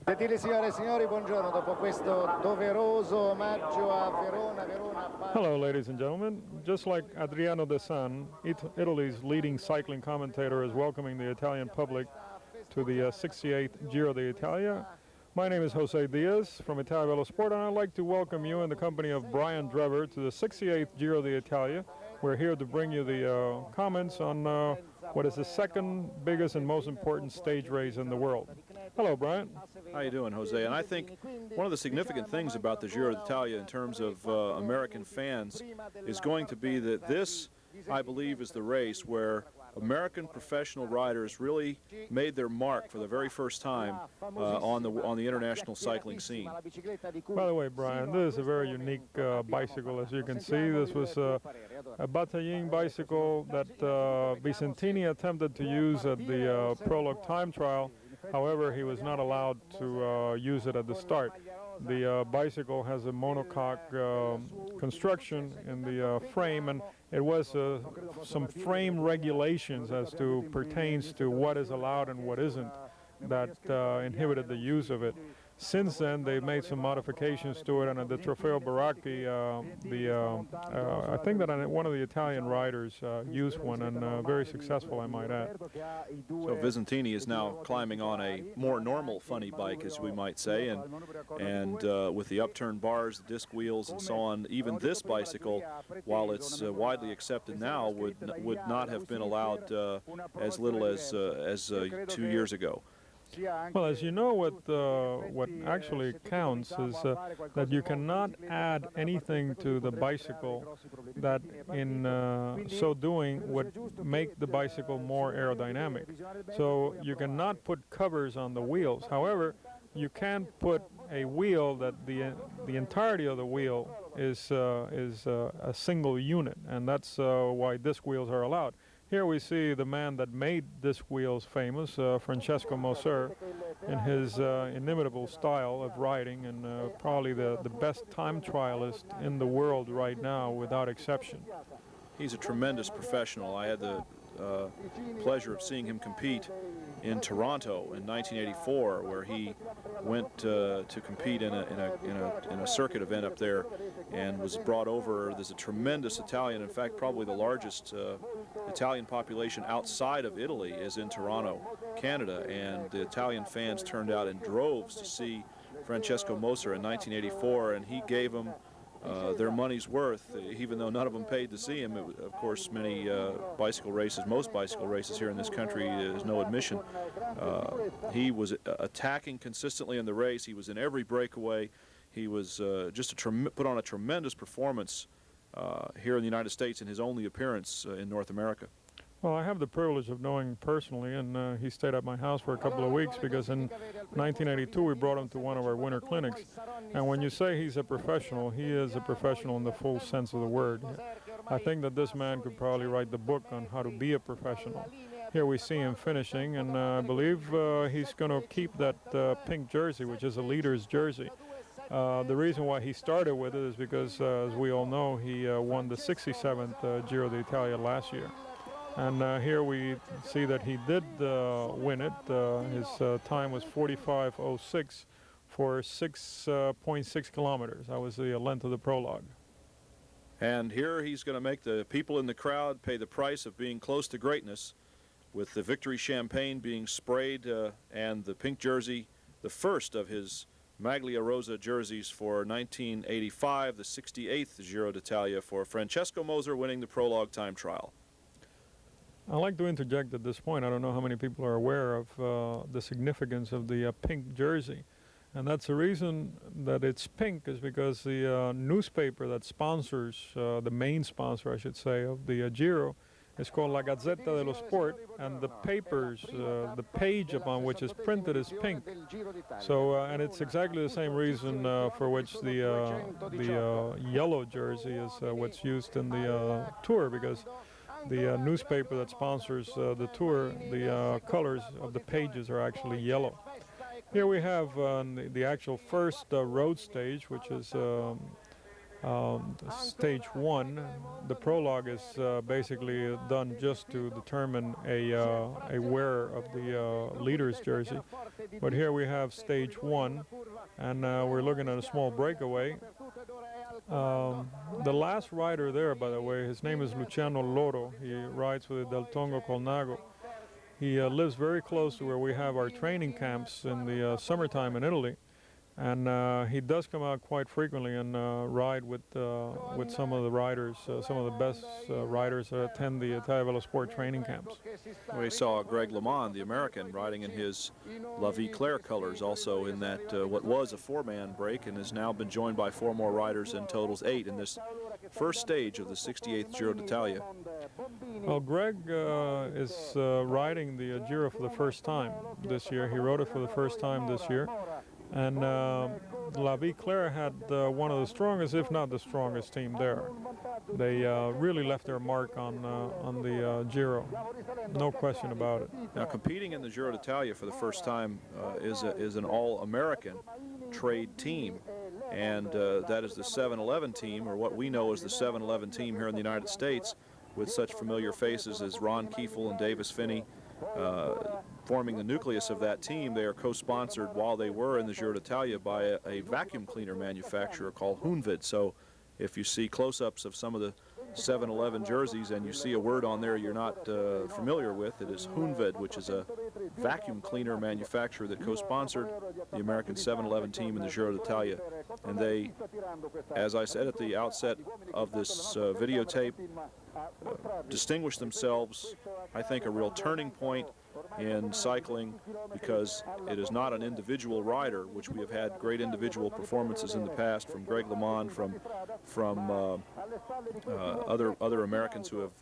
Gentili signore e signori, buongiorno. Dopo questo doveroso omaggio a Verona, Hello, ladies and gentlemen. Just like Adriano De San, Italy's leading cycling commentator is welcoming the Italian public to the 68th Giro d'Italia. My name is Jose Diaz from Italia Velo Sport, and I'd like to welcome you in the company of Brian Drever to the 68th Giro d'Italia. We're here to bring you the comments on what is the second biggest and most important stage race in the world. Hello, Brian. How you doing, Jose? And I think one of the significant things about the Giro d'Italia in terms of American fans is going to be that this, I believe, is the race where American professional riders really made their mark for the very first time on the international cycling scene. By the way, Brian, this is a very unique bicycle. As you can see, this was a Bataillon bicycle that Vicentini attempted to use at the prologue time trial. However, he was not allowed to use it at the start. The bicycle has a monocoque construction in the frame, and it was some frame regulations as to pertains to what is allowed and what isn't that inhibited the use of it. Since then, they've made some modifications to it, and at the Trofeo Baracchi, I think that one of the Italian riders used one, and very successful, I might add. So Vicentini is now climbing on a more normal funny bike, as we might say, and with the upturned bars, the disc wheels, and so on. Even this bicycle, while it's widely accepted now, would not have been allowed as little as 2 years ago. Well, as you know, what actually counts is that you cannot add anything to the bicycle that in so doing would make the bicycle more aerodynamic. So you cannot put covers on the wheels. However, you can put a wheel that the entirety of the wheel is a single unit, and that's why disc wheels are allowed. Here we see the man that made disc wheels famous, Francesco Moser, in his inimitable style of riding, and probably the best time trialist in the world right now, without exception. He's a tremendous professional. I had the pleasure of seeing him compete in Toronto in 1984, where he went to compete in a circuit event up there, and was brought over. There's a tremendous Italian, in fact, probably the largest Italian population outside of Italy is in Toronto, Canada, and the Italian fans turned out in droves to see Francesco Moser in 1984, and he gave them their money's worth, even though none of them paid to see him. Of course, many bicycle races, most bicycle races here in this country, is no admission. He was attacking consistently in the race. He was in every breakaway. He was just put on a tremendous performance here in the United States in his only appearance in North America. Well, I have the privilege of knowing him personally, and he stayed at my house for a couple of weeks because in 1982 we brought him to one of our winter clinics. And when you say he's a professional, he is a professional in the full sense of the word. I think that this man could probably write the book on how to be a professional. Here we see him finishing, and I believe he's going to keep that pink jersey, which is a leader's jersey. The reason why he started with it is because, as we all know, he won the 67th Giro d'Italia last year. And here we see that he did win it. His time was 45:06 for 6.6 kilometers. That was the length of the prologue. And here he's going to make the people in the crowd pay the price of being close to greatness, with the victory champagne being sprayed and the pink jersey, the first of his Maglia Rosa jerseys for 1985, the 68th Giro d'Italia for Francesco Moser, winning the prologue time trial. I'd like to interject at this point. I don't know how many people are aware of the significance of the pink jersey. And that's the reason that it's pink is because the newspaper that sponsors, the main sponsor, I should say, of the Giro, is called La Gazzetta dello Sport, and the papers, the page upon which is printed is pink. So, and it's exactly the same reason for which the yellow jersey is what's used in the Tour, because the newspaper that sponsors the Tour, the colors of the pages are actually yellow. Here we have the actual first road stage, which is Stage 1, the prologue is basically done just to determine a wearer of the leader's jersey. But here we have stage 1, and we're looking at a small breakaway. The last rider there, by the way, his name is Luciano Loro. He rides with the Del Tongo Colnago. He lives very close to where we have our training camps in the summertime in Italy. And he does come out quite frequently and ride with some of the riders, some of the best riders that attend the Italia Velo Sport training camps. We saw Greg LeMond, the American, riding in his La Vie Claire colors, also in that what was a 4-man break, and has now been joined by 4 more riders and totals 8 in this first stage of the 68th Giro d'Italia. Well, Greg is riding the Giro for the first time this year. He rode it for the first time this year. And La Vie Claire had one of the strongest, if not the strongest team there. They really left their mark on the Giro, no question about it. Now, competing in the Giro d'Italia for the first time is an all-American trade team, and that is the 7-Eleven team, or what we know as the 7-Eleven team here in the United States, with such familiar faces as Ron Kiefel and Davis Finney. Forming the nucleus of that team. They are co-sponsored while they were in the Giro d'Italia by a vacuum cleaner manufacturer called Hoonvid. So if you see close-ups of some of the 7-Eleven jerseys and you see a word on there you're not familiar with, it is Hoonvid, which is a vacuum cleaner manufacturer that co-sponsored the American 7-Eleven team in the Giro d'Italia. And they, as I said at the outset of this videotape, distinguished themselves, I think, a real turning point in cycling, because it is not an individual rider, which we have had great individual performances in the past from Greg LeMond, from other Americans who have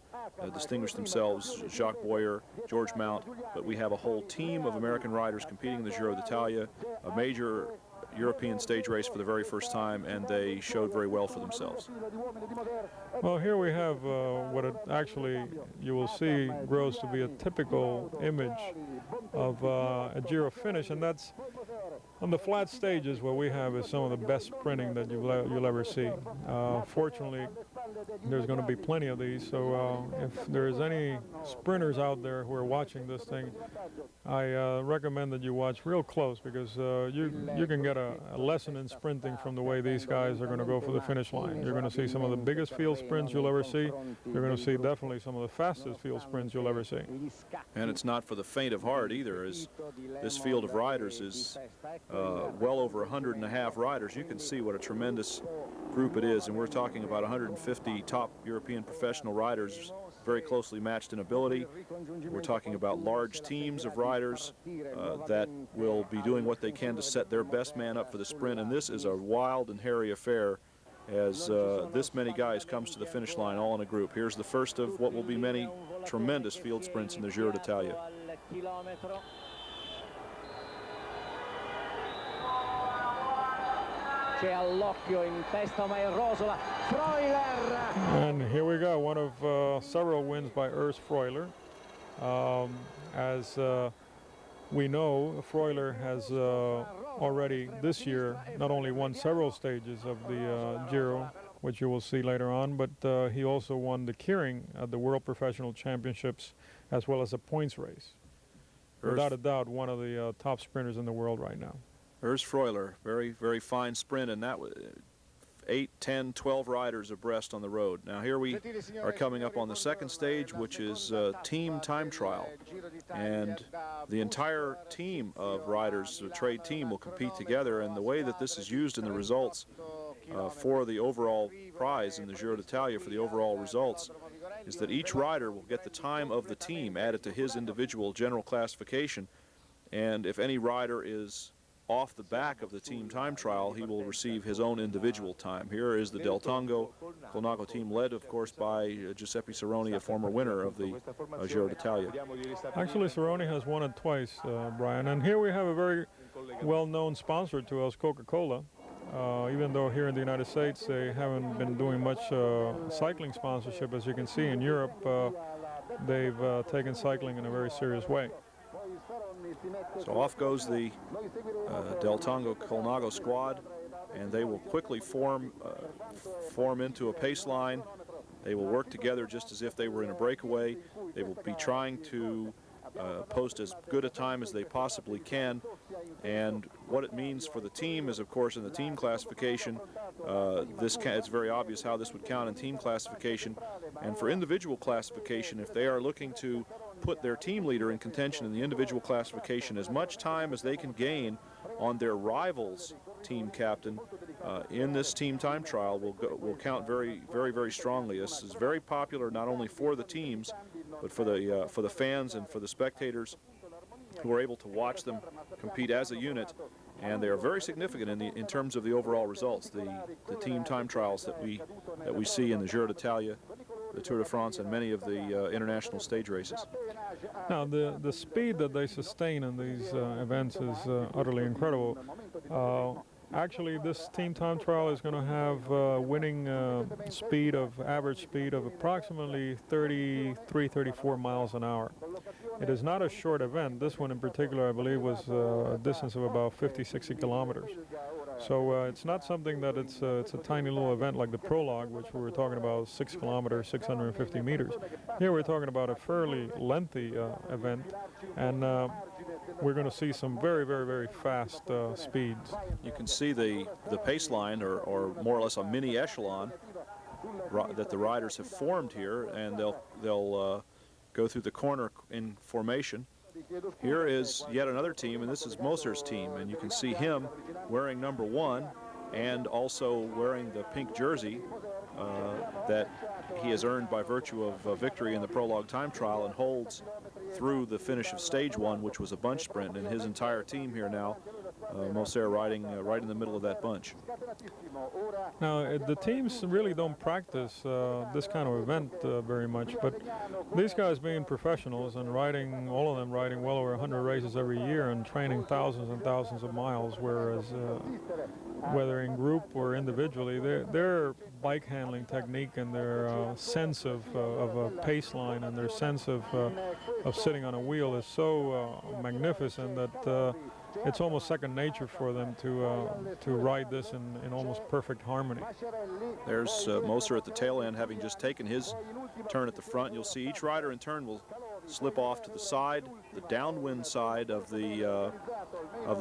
distinguished themselves, Jacques Boyer, George Mount, but we have a whole team of American riders competing in the Giro d'Italia, a major European stage race for the very first time, and they showed very well for themselves. Well, here we have what it actually, you will see, grows to be a typical image of a Giro finish, and that's on the flat stages. What we have is some of the best sprinting that you'll ever see. Fortunately, there's going to be plenty of these, so if there's any sprinters out there who are watching this thing, I recommend that you watch real close, because you can get a lesson in sprinting from the way these guys are going to go for the finish line. You're going to see some of the biggest field sprints you'll ever see. You're going to see definitely some of the fastest field sprints you'll ever see. And it's not for the faint of heart either, as this field of riders is well over 150 riders. You can see what a tremendous group it is, and we're talking about 150 top European professional riders, very closely matched in ability. We're talking about large teams of riders that will be doing what they can to set their best man up for the sprint, and this is a wild and hairy affair as this many guys comes to the finish line all in a group. Here's the first of what will be many tremendous field sprints in the Giro d'Italia. And here we go, one of several wins by Urs Freuler. As we know, Freuler has already this year not only won several stages of the Giro, which you will see later on, but he also won the Keirin at the World Professional Championships, as well as a points race. Without a doubt, one of the top sprinters in the world right now. Urs Freuler, very, very fine sprint, and that was 8, 10, 12 riders abreast on the road. Now here we are coming up on the second stage, which is team time trial, and the entire team of riders, the trade team, will compete together, and the way that this is used in the results for the overall prize in the Giro d'Italia, for the overall results, is that each rider will get the time of the team added to his individual general classification, and if any rider is off the back of the team time trial, he will receive his own individual time. Here is the Del Tongo Colnago team, led, of course, by Giuseppe Cerrone, a former winner of the Giro d'Italia. Actually, Cerrone has won it twice, Brian. And here we have a very well-known sponsor to us, Coca-Cola. Even though here in the United States they haven't been doing much cycling sponsorship, as you can see in Europe, they've taken cycling in a very serious way. So off goes the Del Tongo Colnago squad, and they will quickly form into a pace line. They will work together just as if they were in a breakaway. They will be trying to post as good a time as they possibly can. And what it means for the team is, of course, in the team classification, it's very obvious how this would count in team classification. And for individual classification, if they are looking to put their team leader in contention in the individual classification, as much time as they can gain on their rival's team captain in this team time trial will count very, very, very strongly. This is very popular not only for the teams, but for the fans and for the spectators who are able to watch them compete as a unit, and they are very significant in terms of the overall results. The team time trials that we see in the Giro d'Italia, the Tour de France, and many of the international stage races. Now, the speed that they sustain in these events is utterly incredible. Actually, this team time trial is going to have winning average speed of approximately 33, 34 miles an hour. It is not a short event. This one in particular, I believe, was a distance of about 50, 60 kilometers. So it's not something that it's a tiny little event like the prologue, which we were talking about 6 kilometers, 650 meters. Here we're talking about a fairly lengthy event, and we're going to see some very, very, very fast speeds. You can see the pace line, or more or less a mini echelon that the riders have formed here, and they'll go through the corner in formation. Here is yet another team, and this is Moser's team, and you can see him wearing number 1 and also wearing the pink jersey that he has earned by virtue of victory in the prologue time trial, and holds through the finish of stage 1, which was a bunch sprint, and his entire team here now, Moser riding right in the middle of that bunch. Now, the teams really don't practice this kind of event very much, but these guys being professionals and riding, all of them riding well over 100 races every year and training thousands and thousands of miles, whereas whether in group or individually, their bike handling technique and their sense of a pace line and their sense of sitting on a wheel is so magnificent that it's almost second nature for them to ride this in almost perfect harmony. There's Moser at the tail end, having just taken his turn at the front. You'll see each rider in turn will slip off to the side, the downwind side of the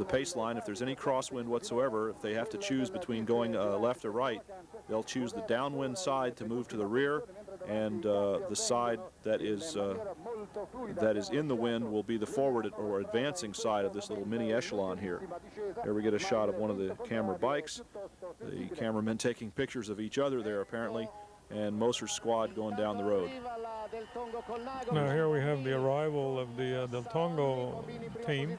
pace line. If there's any crosswind whatsoever, if they have to choose between going left or right, they'll choose the downwind side to move to the rear, and the side that is in the wind will be the forward or advancing side of this little mini echelon here. Here we get a shot of one of the camera bikes, the cameramen taking pictures of each other there apparently, and Moser's squad going down the road. Now here we have the arrival of the Del Tongo team,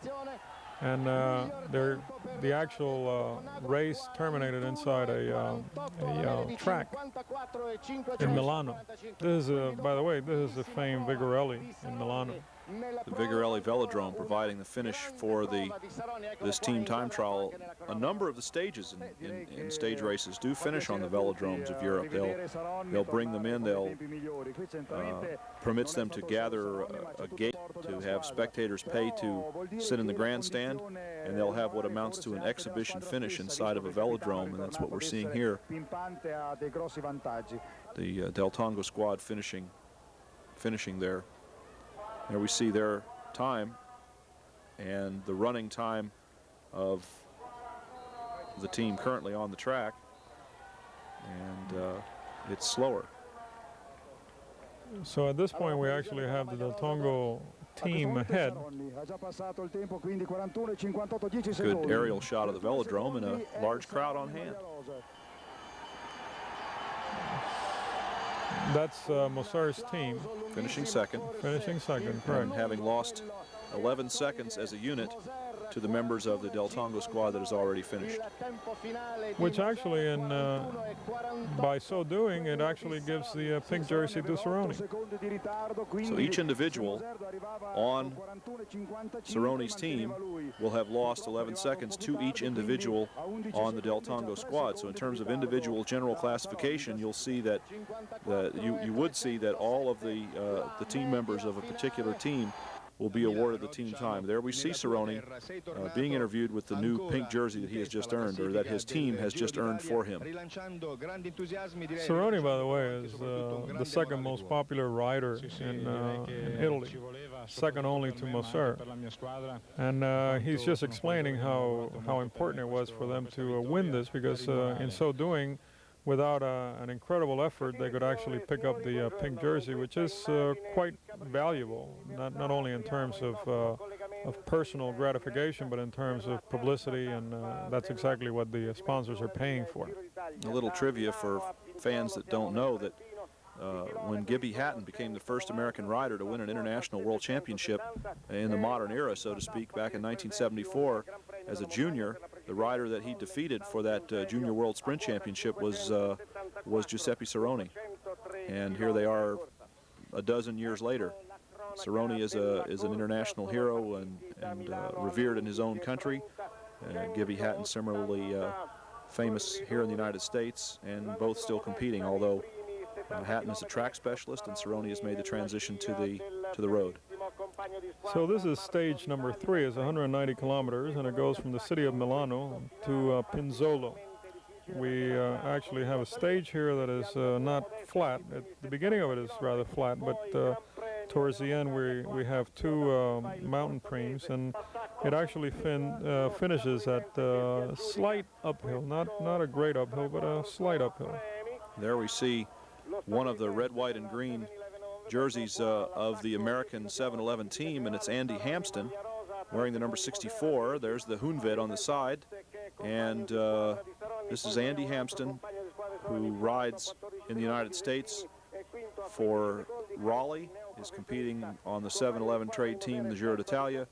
and the actual race terminated inside a track in Milano. This is, by the way, this is the famed Vigorelli in Milano. The Vigorelli Velodrome providing the finish for this team time trial. A number of the stages in stage races do finish on the velodromes of Europe. They'll bring them in. They'll permits them to gather a gate to have spectators pay to sit in the grandstand, and they'll have what amounts to an exhibition finish inside of a velodrome, and that's what we're seeing here. The Del Tongo squad finishing there. There we see their time and the running time of the team currently on the track, and it's slower. So at this point we actually have the Del Tongo team ahead. Good aerial shot of the velodrome and a large crowd on hand. That's Moser's team. Finishing second. Finishing second, correct. And having lost 11 seconds as a unit to the members of the Del Tongo squad that has already finished. Which actually, by so doing, it actually gives the pink jersey to Cerrone. So each individual on Cerrone's team will have lost 11 seconds to each individual on the Del Tongo squad. So in terms of individual general classification, you'll see that you would see that all of the team members of a particular team will be awarded the team time. There we see Cerrone being interviewed with the new pink jersey that he has just earned, or that his team has just earned for him. Cerrone, by the way, is the second most popular rider in Italy, second only to Moser. And he's just explaining how important it was for them to win this, because in so doing, without an incredible effort, they could actually pick up the pink jersey, which is quite valuable, not only in terms of personal gratification, but in terms of publicity, and that's exactly what the sponsors are paying for. A little trivia for fans that don't know that when Gibby Hatton became the first American rider to win an international world championship in the modern era, so to speak, back in 1974, as a junior, the rider that he defeated for that Junior World Sprint Championship was Giuseppe Cerrone. And here they are a dozen years later. Cerrone is an international hero and revered in his own country. Gibby Hatton similarly famous here in the United States, and both still competing, although Hatton is a track specialist and Cerrone has made the transition to the road. So this is stage number 3. It's 190 kilometers, and it goes from the city of Milano to Pinzolo. We actually have a stage here that is not flat. At the beginning of it is rather flat, but towards the end we have 2 mountain premes, and it actually finishes at slight uphill, not a great uphill, but a slight uphill. There we see one of the red, white, and green jerseys of the American 7-Eleven team, and it's Andy Hampsten wearing the number 64. There's the Hoonved on the side, and this is Andy Hampsten, who rides in the United States for Raleigh, is competing on the 7-Eleven trade team, the Giro d'Italia,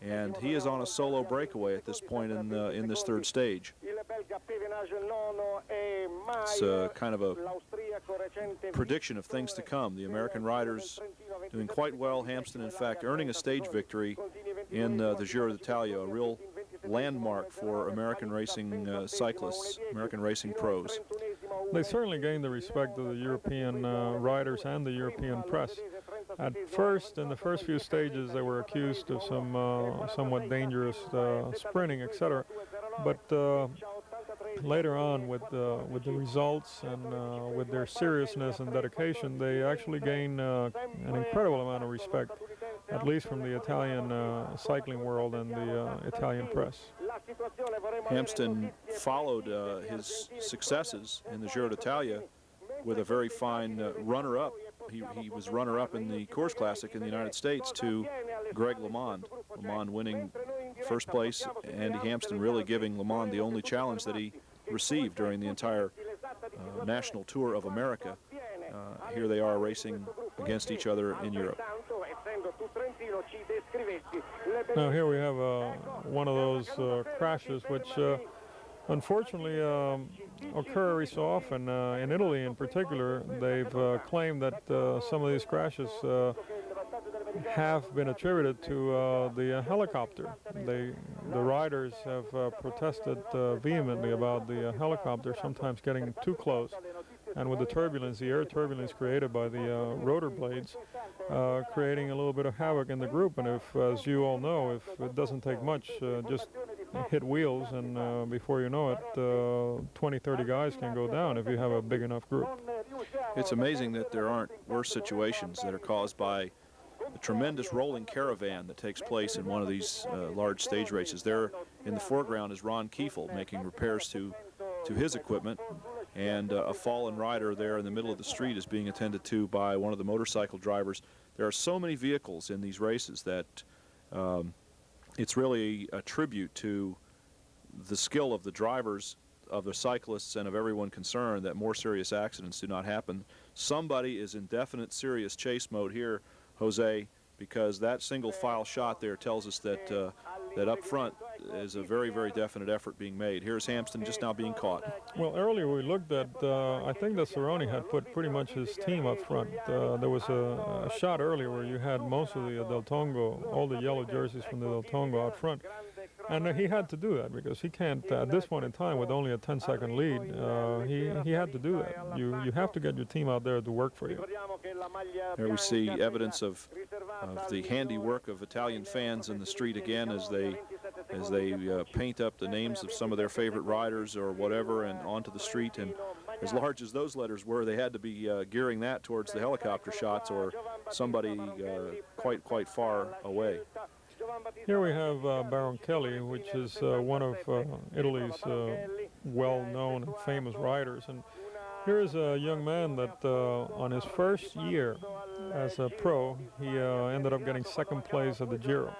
and he is on a solo breakaway at this point in this 3rd stage. It's kind of a prediction of things to come. The American riders doing quite well. Hampsten, in fact, earning a stage victory in the Giro d'Italia, a real landmark for American racing cyclists, American racing pros. They certainly gained the respect of the European riders and the European press. At first, in the first few stages, they were accused of some somewhat dangerous sprinting, etc. But later on, with the results and with their seriousness and dedication, they actually gain an incredible amount of respect, at least from the Italian cycling world and the Italian press. Hampsten followed his successes in the Giro d'Italia with a very fine runner-up. He was runner-up in the Coors Classic in the United States to Greg LeMond. LeMond winning first place, Andy Hampsten really giving LeMond the only challenge that he received during the entire national tour of America. Here they are racing against each other in Europe. Now here we have one of those crashes which unfortunately occur every so often. In Italy in particular, they've claimed that some of these crashes have been attributed to the helicopter. The riders have protested vehemently about the helicopter sometimes getting too close, and with the turbulence, the air turbulence created by the rotor blades, creating a little bit of havoc in the group. And if, as you all know, if it doesn't take much, just hit wheels, and before you know it, 20, 30 guys can go down if you have a big enough group. It's amazing that there aren't worse situations that are caused by the tremendous rolling caravan that takes place in one of these large stage races. There in the foreground is Ron Kiefel making repairs to his equipment, and a fallen rider there in the middle of the street is being attended to by one of the motorcycle drivers. There are so many vehicles in these races that it's really a tribute to the skill of the drivers, of the cyclists, and of everyone concerned that more serious accidents do not happen. Somebody is in definite serious chase mode here, Jose, because that single file shot there tells us that that up front is a very, very definite effort being made. Here's Hampsten just now being caught. Well, earlier we looked at, I think that Cerrone had put pretty much his team up front. There was a shot earlier where you had most of the Del Tongo, all the yellow jerseys from the Del Tongo out front. And he had to do that because he can't, at this point in time, with only a 10-second lead, he had to do that. You have to get your team out there to work for you. Here we see evidence of the handiwork of Italian fans in the street again as they paint up the names of some of their favorite riders or whatever and onto the street. And as large as those letters were, they had to be gearing that towards the helicopter shots or somebody quite far away. Here we have Baron Kelly, which is one of Italy's well-known and famous riders. And here is a young man that on his first year as a pro, he ended up getting second place at the Giro,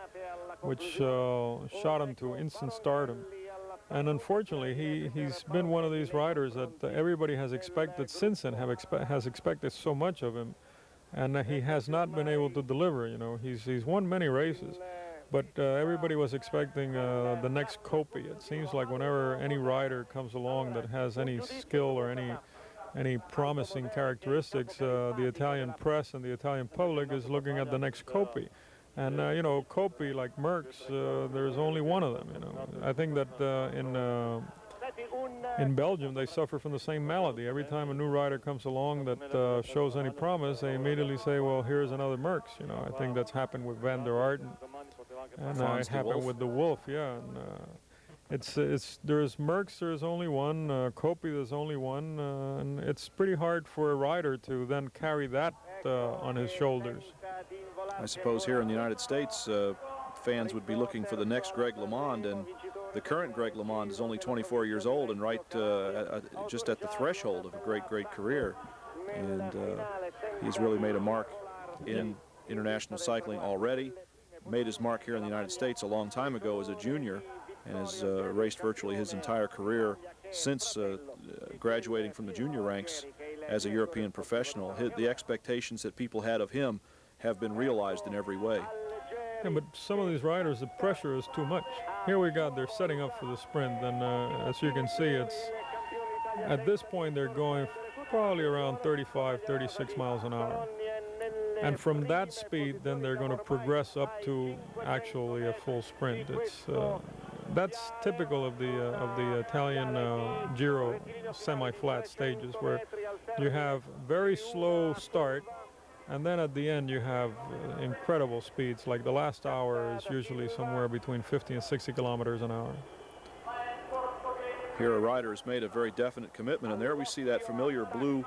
which shot him to instant stardom. And unfortunately, he's been one of these riders that everybody has expected since then, has expected so much of him, and he has not been able to deliver. You know, he's won many races, but everybody was expecting the next Coppi. It seems like whenever any rider comes along that has any skill or any promising characteristics, the Italian press and the Italian public is looking at the next Coppi. And you know, Coppi, like Merckx, there's only one of them. You know, I think that in Belgium they suffer from the same malady. Every time a new rider comes along that shows any promise, they immediately say, "Well, here's another Merckx." You know, I think that's happened with Van der Aert, and it happened with the Wolf. Yeah, and there's Merckx, there's only one. Coppi, there's only one, and it's pretty hard for a rider to then carry that on his shoulders. I suppose here in the United States, fans would be looking for the next Greg LeMond, and the current Greg LeMond is only 24 years old and right just at the threshold of a great career. And he's really made a mark in international cycling already, made his mark here in the United States a long time ago as a junior, and has raced virtually his entire career since graduating from the junior ranks as a European professional. The expectations that people had of him have been realized in every way. Yeah, but some of these riders, the pressure is too much. Here they're setting up for the sprint, and as you can see, at this point they're going probably around 35, 36 miles an hour. And from that speed, then they're going to progress up to actually a full sprint. That's typical of the Italian Giro semi-flat stages, where you have very slow start, and then at the end you have incredible speeds. Like the last hour is usually somewhere between 50 and 60 kilometers an hour. Here a rider has made a very definite commitment, and there we see that familiar blue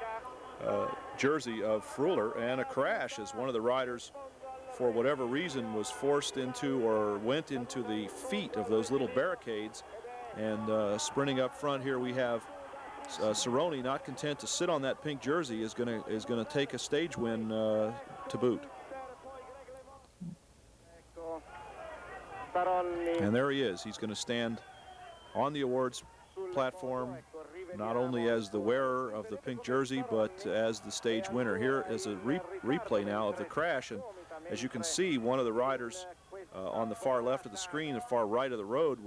jersey of Frühler, and a crash as one of the riders, for whatever reason, was forced into or went into the feet of those little barricades. And sprinting up front here we have Cerrone, not content to sit on that pink jersey, is going to take a stage win to boot. And there he is. He's going to stand on the awards platform, not only as the wearer of the pink jersey, but as the stage winner. Here is a replay now of the crash, and as you can see, one of the riders on the far left of the screen, the far right of the road,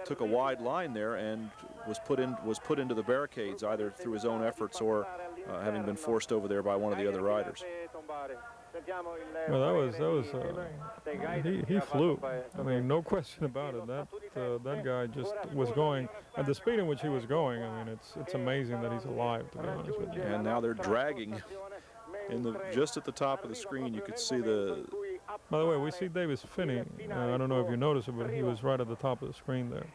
took a wide line there and was put into the barricades, either through his own efforts or having been forced over there by one of the other riders. Well, he flew. I mean, no question about it. That guy just was going at the speed in which he was going. I mean, it's amazing that he's alive, to be honest with you. And now they're dragging just at the top of the screen. You could see the. By the way, we see Davis Finney. I don't know if you noticed it, but he was right at the top of the screen there.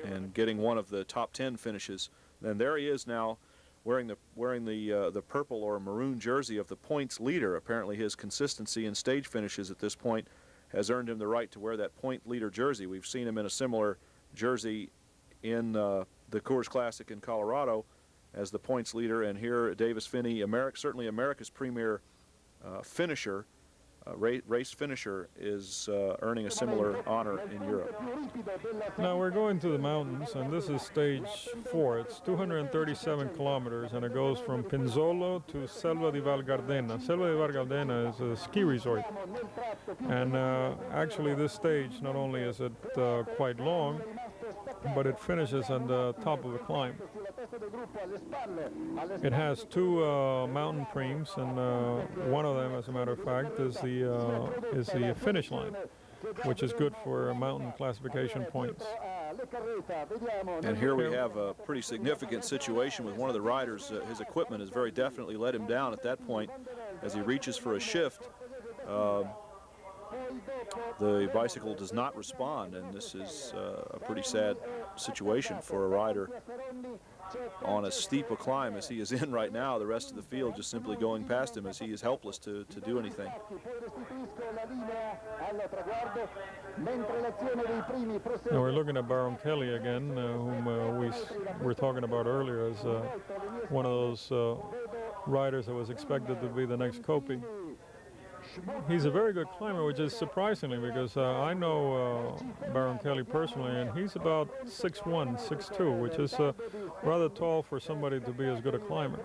And getting one of the top 10 finishes. And there he is now, wearing the purple or maroon jersey of the points leader. Apparently his consistency in stage finishes at this point has earned him the right to wear that point leader jersey. We've seen him in a similar jersey in the Coors Classic in Colorado as the points leader, and here Davis Finney, certainly America's premier finisher, race finisher, is earning a similar honor in Europe. Now we're going to the mountains, and this is stage 4. It's 237 kilometers, and it goes from Pinzolo to Selva di Val Gardena. Selva di Val Gardena is a ski resort, and actually this stage, not only is it quite long, but it finishes on the top of the climb. It has 2 mountain preams, and one of them, as a matter of fact, is the finish line. which is good for mountain classification points. And here we have a pretty significant situation with one of the riders. His equipment has very definitely let him down at that point as he reaches for a shift. The bicycle does not respond, and this is a pretty sad situation for a rider on as steep a climb as he is in right now. The rest of the field just simply going past him as he is helpless to do anything. Now we're looking at Baron Kelly again, whom we were talking about earlier as one of those riders that was expected to be the next Kopi. He's a very good climber, which is surprisingly, because I know Baron Kelly personally, and he's about 6'1", 6'2", which is rather tall for somebody to be as good a climber.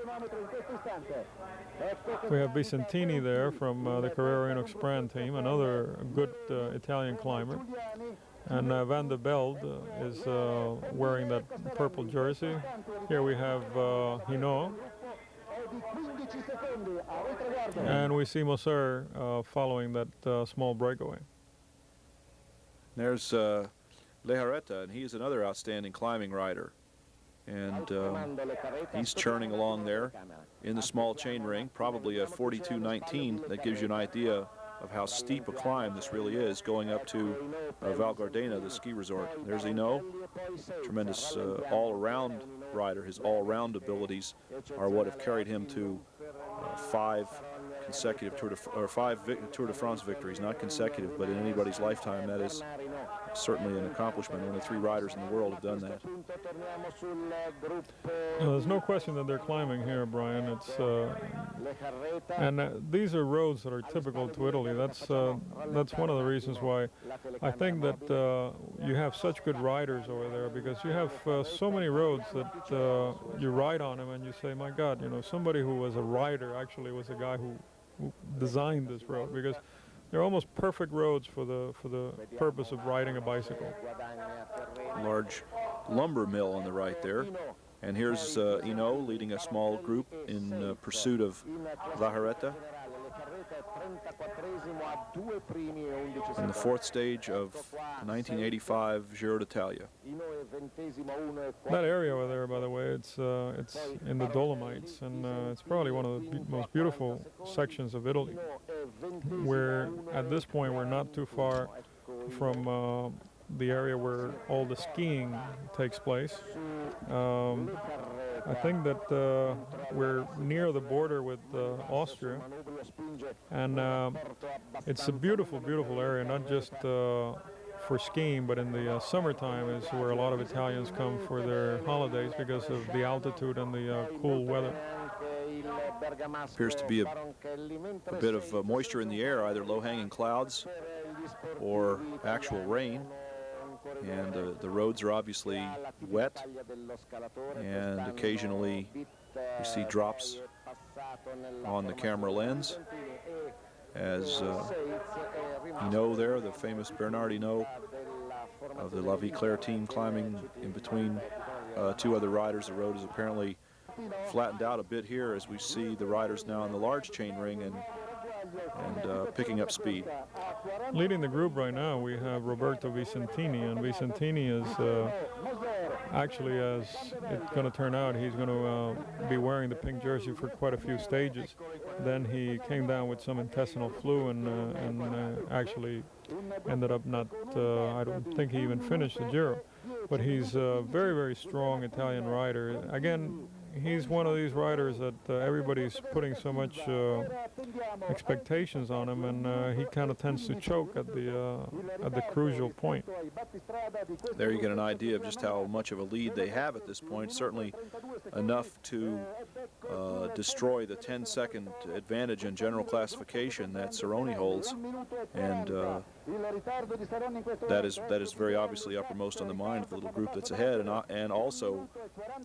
We have Vicentini there from the Carrera Inox Brand team, another good Italian climber. And Van der Velde is wearing that purple jersey. Here we have Hinault. And we see Moser following that small breakaway. There's Lejarreta, and he is another outstanding climbing rider. And he's churning along there in the small chain ring, probably a 42.19. That gives you an idea of how steep a climb this really is, going up to Val Gardena, the ski resort. There's Hinault, tremendous all-around rider. His all-round abilities are what have carried him to five consecutive Tour de France victories, not consecutive, but in anybody's lifetime, that is certainly an accomplishment. Only 3 riders in the world have done that. There's no question that they're climbing here, Brian. It's and these are roads that are typical to Italy. That's one of the reasons why I think that you have such good riders over there, because you have so many roads that you ride on them and you say, my God, you know, somebody who was a rider actually was a guy who designed this road, because they're almost perfect roads for the purpose of riding a bicycle. Large lumber mill on the right there. And here's Hinault leading a small group in pursuit of Lejarreta in the 4th stage of 1985 Giro d'Italia. That area over there, by the way, it's in the Dolomites, and it's probably one of the most beautiful sections of Italy. Where at this point we're not too far from the area where all the skiing takes place. I think that we're near the border with Austria, and it's a beautiful, beautiful area, not just for skiing, but in the summertime is where a lot of Italians come for their holidays because of the altitude and the cool weather. Appears to be a bit of moisture in the air, either low-hanging clouds or actual rain. And the roads are obviously wet, and occasionally you see drops on the camera lens as Hinault there, the famous Bernard Hinault of the La Vie Claire team, climbing in between 2 other riders. The road is apparently flattened out a bit here as we see the riders now in the large chain ring and picking up speed. Leading the group right now, we have Roberto Vicentini, and Vicentini is actually, as it's going to turn out, he's going to be wearing the pink jersey for quite a few stages. Then he came down with some intestinal flu and actually ended up not, I don't think he even finished the Giro. But he's a very, very strong Italian rider. Again, he's one of these riders that everybody's putting so much expectations on him, and he kind of tends to choke at the crucial point. There you get an idea of just how much of a lead they have at this point. Certainly enough to destroy the 10-second advantage in general classification that Cerrone holds, and that is very obviously uppermost on the mind of the little group that's ahead, and also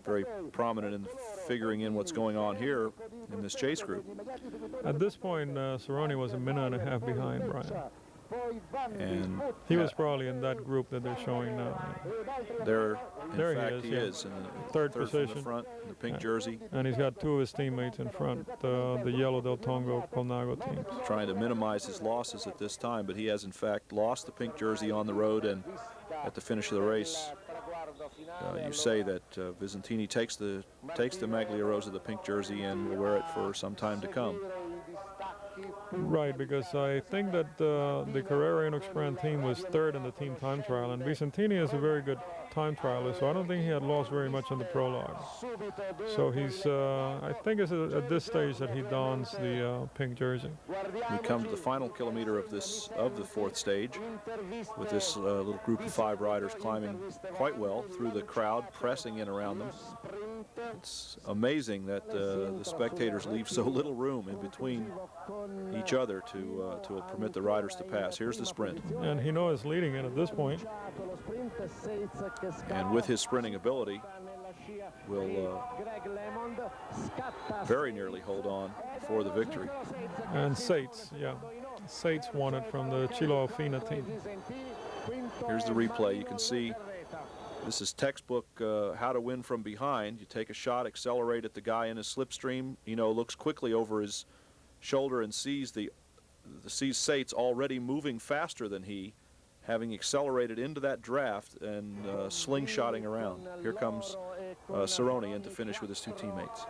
very prominent in figuring in what's going on here in this chase group. At this point, Cerrone was a minute and a half behind, Brian. And He was probably in that group that they're showing now. there, in There he fact, is, he yeah. is in the Third from the position. front, in the pink jersey, And he's got two of his teammates in front, the yellow Del Tongo Colnago teams. trying to minimize his losses at this time, but he has in fact lost the pink jersey on the road, and at the finish of the race, you say that Visentini takes the Magliarosa, the pink jersey, and will wear it for some time to come. Right, because I think that the Carrera Inox team was third in the team time trial, and Visentini is a very good time trialist, so I don't think he had lost very much in the prologue. So he's, I think it's at this stage that he dons the pink jersey. We come to the final kilometer of the fourth stage, with this little group of 5 riders climbing quite well through the crowd, pressing in around them. It's amazing that the spectators leave so little room in between each other to permit the riders to pass. Here's the sprint. And Hinault is leading it at this point. And with his sprinting ability, will very nearly hold on for the victory. And Seitz, yeah. Seitz won it from the Chilo Alfina team. Here's the replay. You can see this is textbook how to win from behind. You take a shot, accelerate at the guy in his slipstream. Looks quickly over his shoulder and sees Seitz already moving faster than he, having accelerated into that draft and slingshotting around. Here comes Cerrone in to finish with his 2 teammates.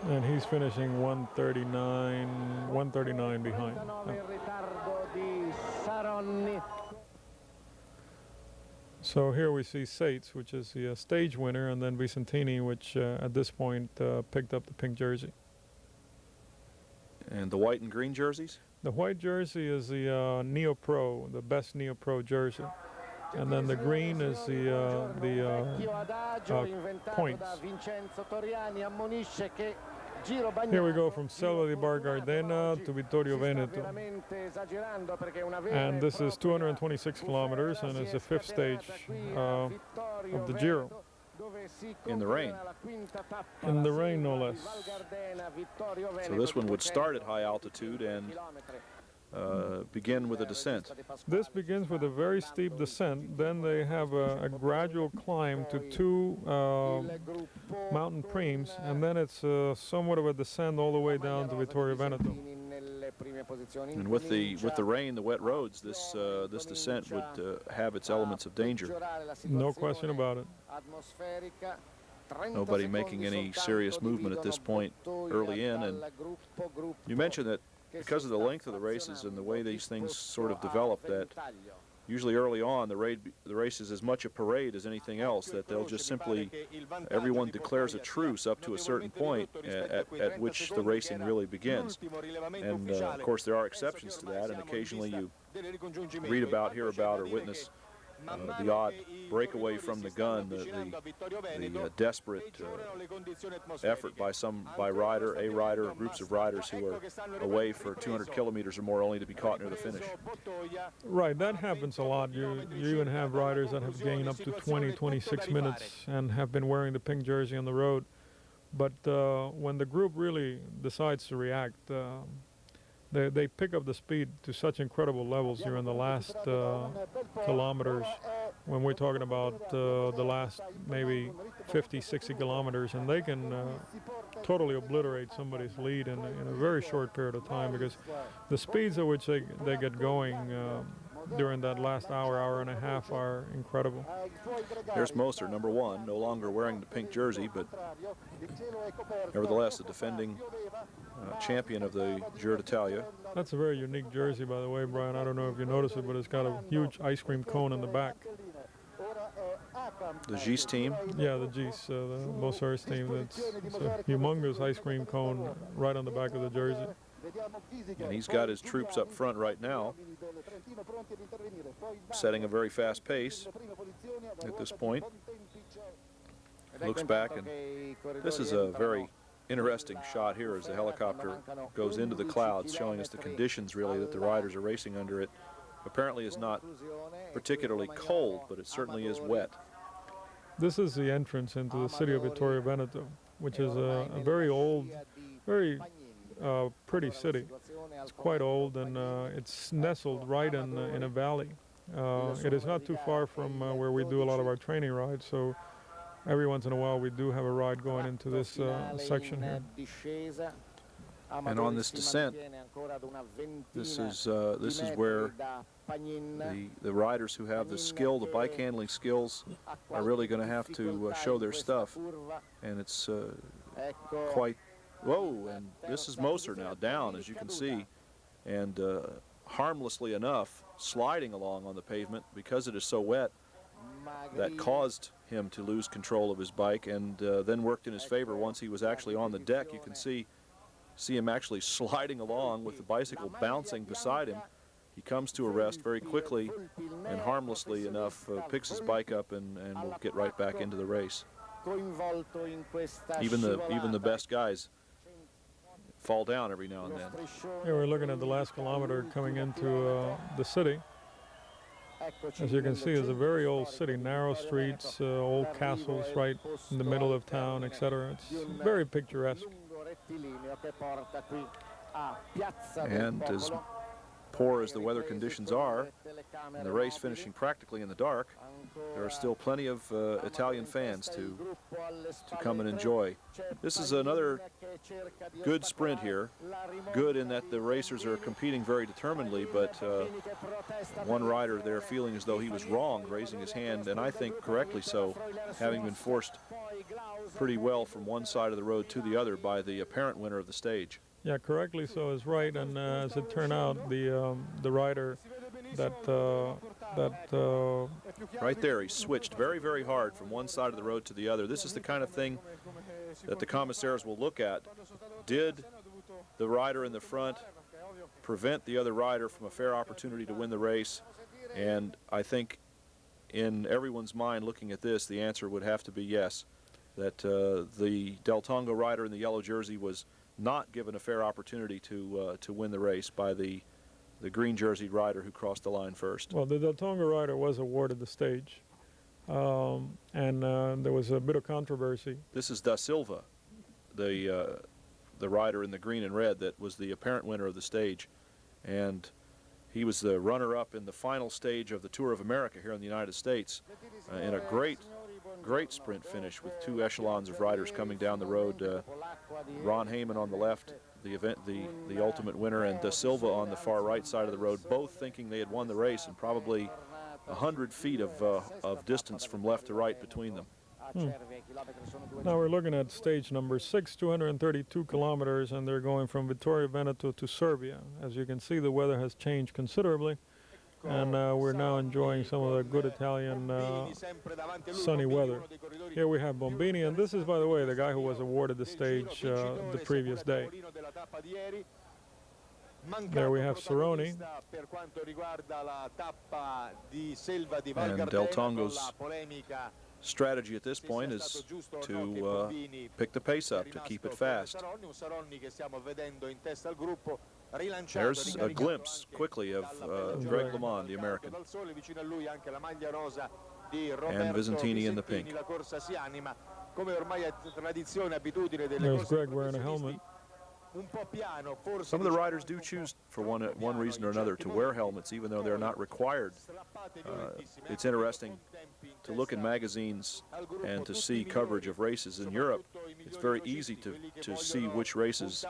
And he's finishing 139 behind. Yeah. So here we see Seitz, which is the stage winner, and then Visentini, which at this point picked up the pink jersey. And the white and green jerseys? The white jersey is the Neo Pro, the best Neo Pro jersey. And then the green is the points. Here we go from Selva di Bar Gardena to Vittorio Veneto. And this is 226 kilometers, and it's the 5th stage of the Giro. In the rain. In the rain, no less. So this one would start at high altitude and begin with a descent. This begins with a very steep descent. Then they have a gradual climb to 2 mountain premes, and then it's somewhat of a descent all the way down to Vittorio Veneto. And with the rain, the wet roads, this descent would have its elements of danger. No question about it. Nobody making any serious movement at this point early in. And you mentioned that because of the length of the races and the way these things sort of develop, that usually early on the race is as much a parade as anything else, that they'll just simply, everyone declares a truce up to a certain point at which the racing really begins. And of course there are exceptions to that, and occasionally you read about, hear about, or witness the odd breakaway from the gun, the desperate effort by a rider, or groups of riders who are away for 200 kilometers or more only to be caught near the finish. Right, that happens a lot. You even have riders that have gained up to 20, 26 minutes and have been wearing the pink jersey on the road. But when the group really decides to react, they pick up the speed to such incredible levels during the last kilometers, when we're talking about the last maybe 50, 60 kilometers, and they can totally obliterate somebody's lead in a very short period of time, because the speeds at which they get going during that last hour and a half are incredible. There's Moser, number 1, no longer wearing the pink jersey, but nevertheless the defending champion of the Giro d'Italia. That's a very unique jersey, by the way, Brian. I don't know if you noticed it, but it's got a huge ice cream cone in the back. The Gis team? Yeah, the Gis, the Moser's team. It's a humongous ice cream cone right on the back of the jersey. And he's got his troops up front right now, setting a very fast pace at this point. Looks back, and this is a very interesting shot here as the helicopter goes into the clouds, showing us the conditions really that the riders are racing under. It apparently is not particularly cold, but it certainly is wet. This is the entrance into the city of Vittorio Veneto, which is a very old, very pretty city. It's quite old, and it's nestled right in a valley. It is not too far from where we do a lot of our training rides, so every once in a while we do have a ride going into this section here. And on this descent, this is where the riders who have the skill, the bike handling skills, are really going to have to show their stuff. And it's quite, whoa, and this is Moser now down, as you can see, and harmlessly enough sliding along on the pavement because it is so wet. That caused him to lose control of his bike, and then worked in his favor once he was actually on the deck. You can see him actually sliding along with the bicycle bouncing beside him. He comes to a rest very quickly and harmlessly enough, picks his bike up and will get right back into the race. Even the best guys fall down every now and then. Here we're looking at the last kilometer coming into the city. As you can see, it's a very old city, narrow streets, old castles right in the middle of town, etc. It's very picturesque. And as poor as the weather conditions are, and the race finishing practically in the dark, there are still plenty of Italian fans to come and enjoy. This is another good sprint here. Good in that the racers are competing very determinedly, but one rider there feeling as though he was wrong, raising his hand, and I think correctly so, having been forced pretty well from one side of the road to the other by the apparent winner of the stage. Yeah, correctly so is right, and as it turned out, the rider that right there, he switched very, very hard from one side of the road to the other. This is the kind of thing that the commissaires will look at. Did the rider in the front prevent the other rider from a fair opportunity to win the race? And I think in everyone's mind looking at this, the answer would have to be yes, that the Del Tongo rider in the yellow jersey was not given a fair opportunity to win the race by the green jerseyed rider who crossed the line first. Well, the Del Tongo rider was awarded the stage, and there was a bit of controversy. This is Da Silva, the rider in the green and red that was the apparent winner of the stage, and he was the runner-up in the final stage of the Tour of America here in the United States in a great sprint finish with two echelons of riders coming down the road. Ron Heyman on the left, the ultimate winner, and Da Silva on the far right side of the road, both thinking they had won the race, and probably 100 feet of distance from left to right between them. Now we're looking at stage number 6, 232 kilometers, and they're going from Vittorio Veneto to Serbia. As you can see, the weather has changed considerably, and we're now enjoying some of the good Italian sunny weather. Here we have Bombini, and this is, by the way, the guy who was awarded the stage the previous day. There we have Cerrone. And Del Tongo's strategy at this point is to pick the pace up, to keep it fast. There's a glimpse quickly of Greg LeMond, the American, and Visentini in the pink. There's Greg wearing a helmet. Some of the riders do choose, for one reason or another, to wear helmets, even though they're not required. It's interesting to look in magazines and to see coverage of races in Europe. It's very easy to see which races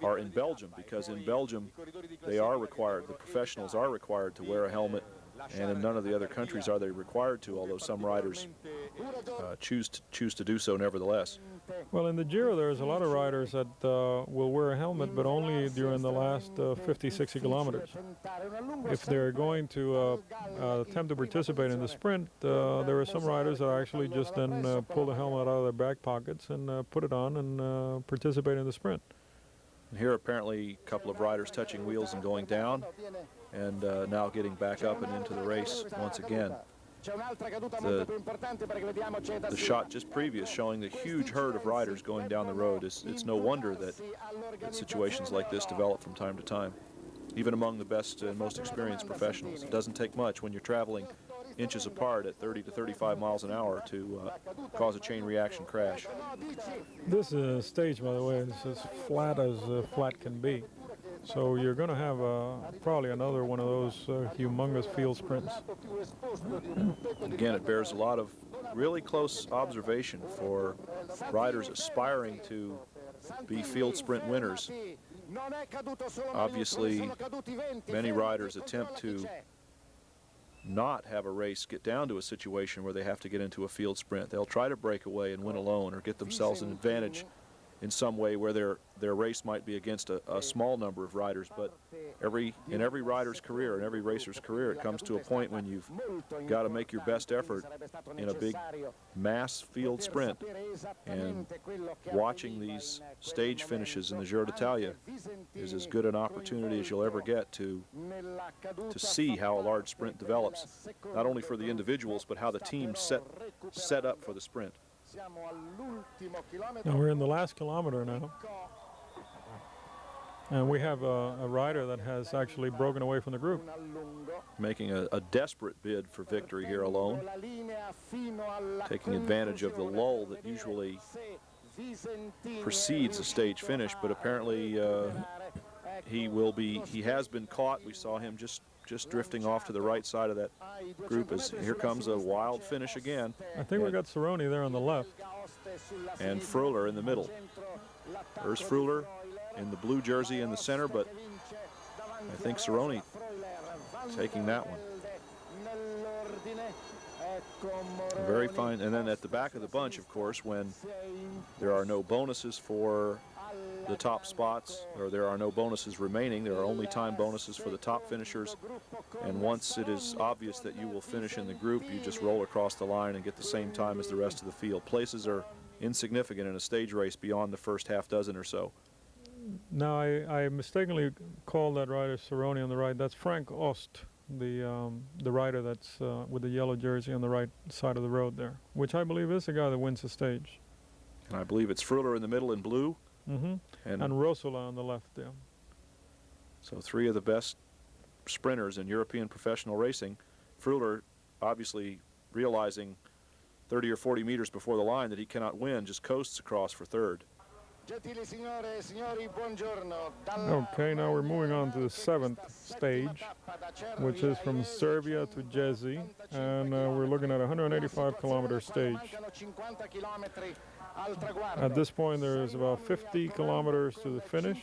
are in Belgium, because in Belgium they are required, the professionals are required to wear a helmet, and in none of the other countries are they required to, although some riders choose to do so nevertheless. Well, in the Giro there's a lot of riders that will wear a helmet, but only during the last 50, 60 kilometers. If they're going to attempt to participate in the sprint, there are some riders that actually just then pull the helmet out of their back pockets and put it on and participate in the sprint. And here apparently a couple of riders touching wheels and going down, and now getting back up and into the race once again. The shot just previous showing the huge herd of riders going down the road. It's no wonder that situations like this develop from time to time, even among the best and most experienced professionals. It doesn't take much when you're traveling inches apart at 30 to 35 miles an hour to cause a chain reaction crash. This stage, by the way, is as flat as flat can be. So you're going to have probably another one of those humongous field sprints. Again, it bears a lot of really close observation for riders aspiring to be field sprint winners. Obviously, many riders attempt to not have a race get down to a situation where they have to get into a field sprint. They'll try to break away and win alone or get themselves an advantage in some way where their race might be against a small number of riders. But in every rider's career, in every racer's career, it comes to a point when you've got to make your best effort in a big mass field sprint. And watching these stage finishes in the Giro d'Italia is as good an opportunity as you'll ever get to see how a large sprint develops, not only for the individuals, but how the team set up for the sprint. And we're in the last kilometer now. And we have a rider that has actually broken away from the group. Making a desperate bid for victory here alone. Taking advantage of the lull that usually precedes a stage finish, but apparently he has been caught. We saw him just drifting off to the right side of that group as here comes a wild finish again. I think we got Cerrone there on the left. And Fröhler in the middle. There's Fröhler in the blue jersey in the center, but I think Cerrone taking that one. Very fine. And then at the back of the bunch, of course, when there are no bonuses for the top spots, or there are no bonuses remaining, there are only time bonuses for the top finishers, and once it is obvious that you will finish in the group, you just roll across the line and get the same time as the rest of the field. Places are insignificant in a stage race beyond the first half dozen or so. Now, I mistakenly called that rider Cerrone on the right. That's Frank Ost, the rider that's with the yellow jersey on the right side of the road there, which I believe is the guy that wins the stage. And I believe it's Fröhler in the middle in blue. Mm-hmm. And Rosola on the left there. So three of the best sprinters in European professional racing. Fröhler obviously realizing 30 or 40 meters before the line that he cannot win, just coasts across for third. Okay, now we're moving on to the 7th stage, which is from Serbia to Jezi, and we're looking at a 185-kilometer stage. At this point, there is about 50 kilometers to the finish,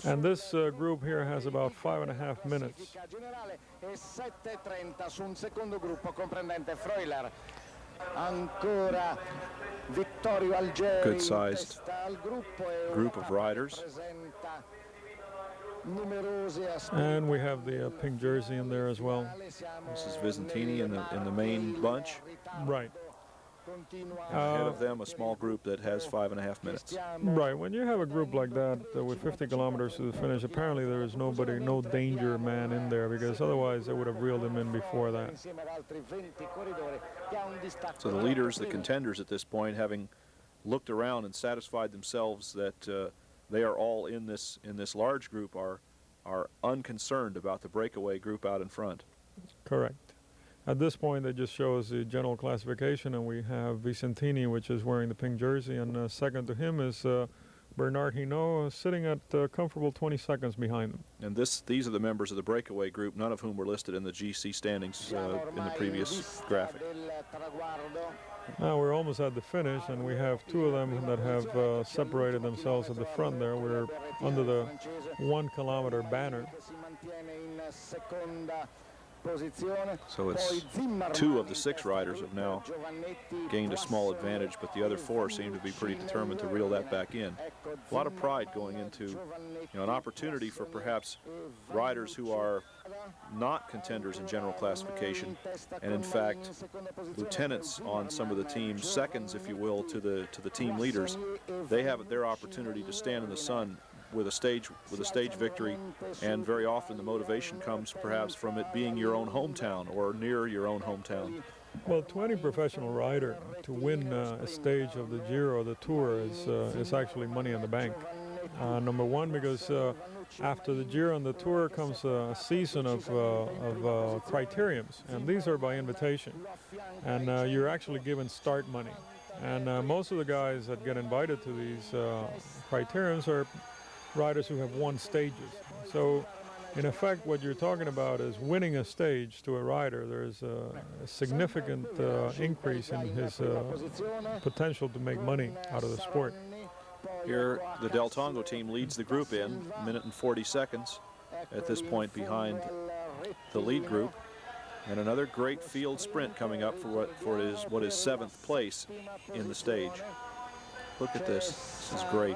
and this group here has about 5.5 minutes. Good-sized group of riders. And we have the pink jersey in there as well. This is Visentini in the main bunch. Right. Ahead of them, a small group that has 5.5 minutes. Right. When you have a group like that with 50 kilometers to the finish, apparently there is no danger man in there, because otherwise they would have reeled him in before that. So the leaders, the contenders at this point, having looked around and satisfied themselves that they are all in this large group, are unconcerned about the breakaway group out in front. Correct. At this point, it just shows the general classification, and we have Visentini, which is wearing the pink jersey, and second to him is Bernard Hinault, sitting at comfortable 20 seconds behind him. And these are the members of the breakaway group, none of whom were listed in the GC standings in the previous graphic. Now we're almost at the finish, and we have two of them that have separated themselves at the front there. We're under the 1 kilometer banner. So it's 2 of the 6 riders have now gained a small advantage, but the other 4 seem to be pretty determined to reel that back in. A lot of pride going into an opportunity for perhaps riders who are not contenders in general classification, and in fact lieutenants on some of the teams, seconds if you will to the team leaders. They have their opportunity to stand in the sun with a stage victory, and very often the motivation comes perhaps from it being your own hometown or near your own hometown. Well, to any professional rider, to win a stage of the Giro or the Tour is actually money in the bank. Number one, because After the Giro and the Tour comes a season of criteriums, and these are by invitation. And you're actually given start money. And most of the guys that get invited to these criteriums are riders who have won stages. So in effect, what you're talking about is winning a stage to a rider. There's a significant increase in his potential to make money out of the sport. Here, the Del Tongo team leads the group in, minute and 40 seconds at this point behind the lead group. And another great field sprint coming up for what is seventh place in the stage. Look at this. This is great.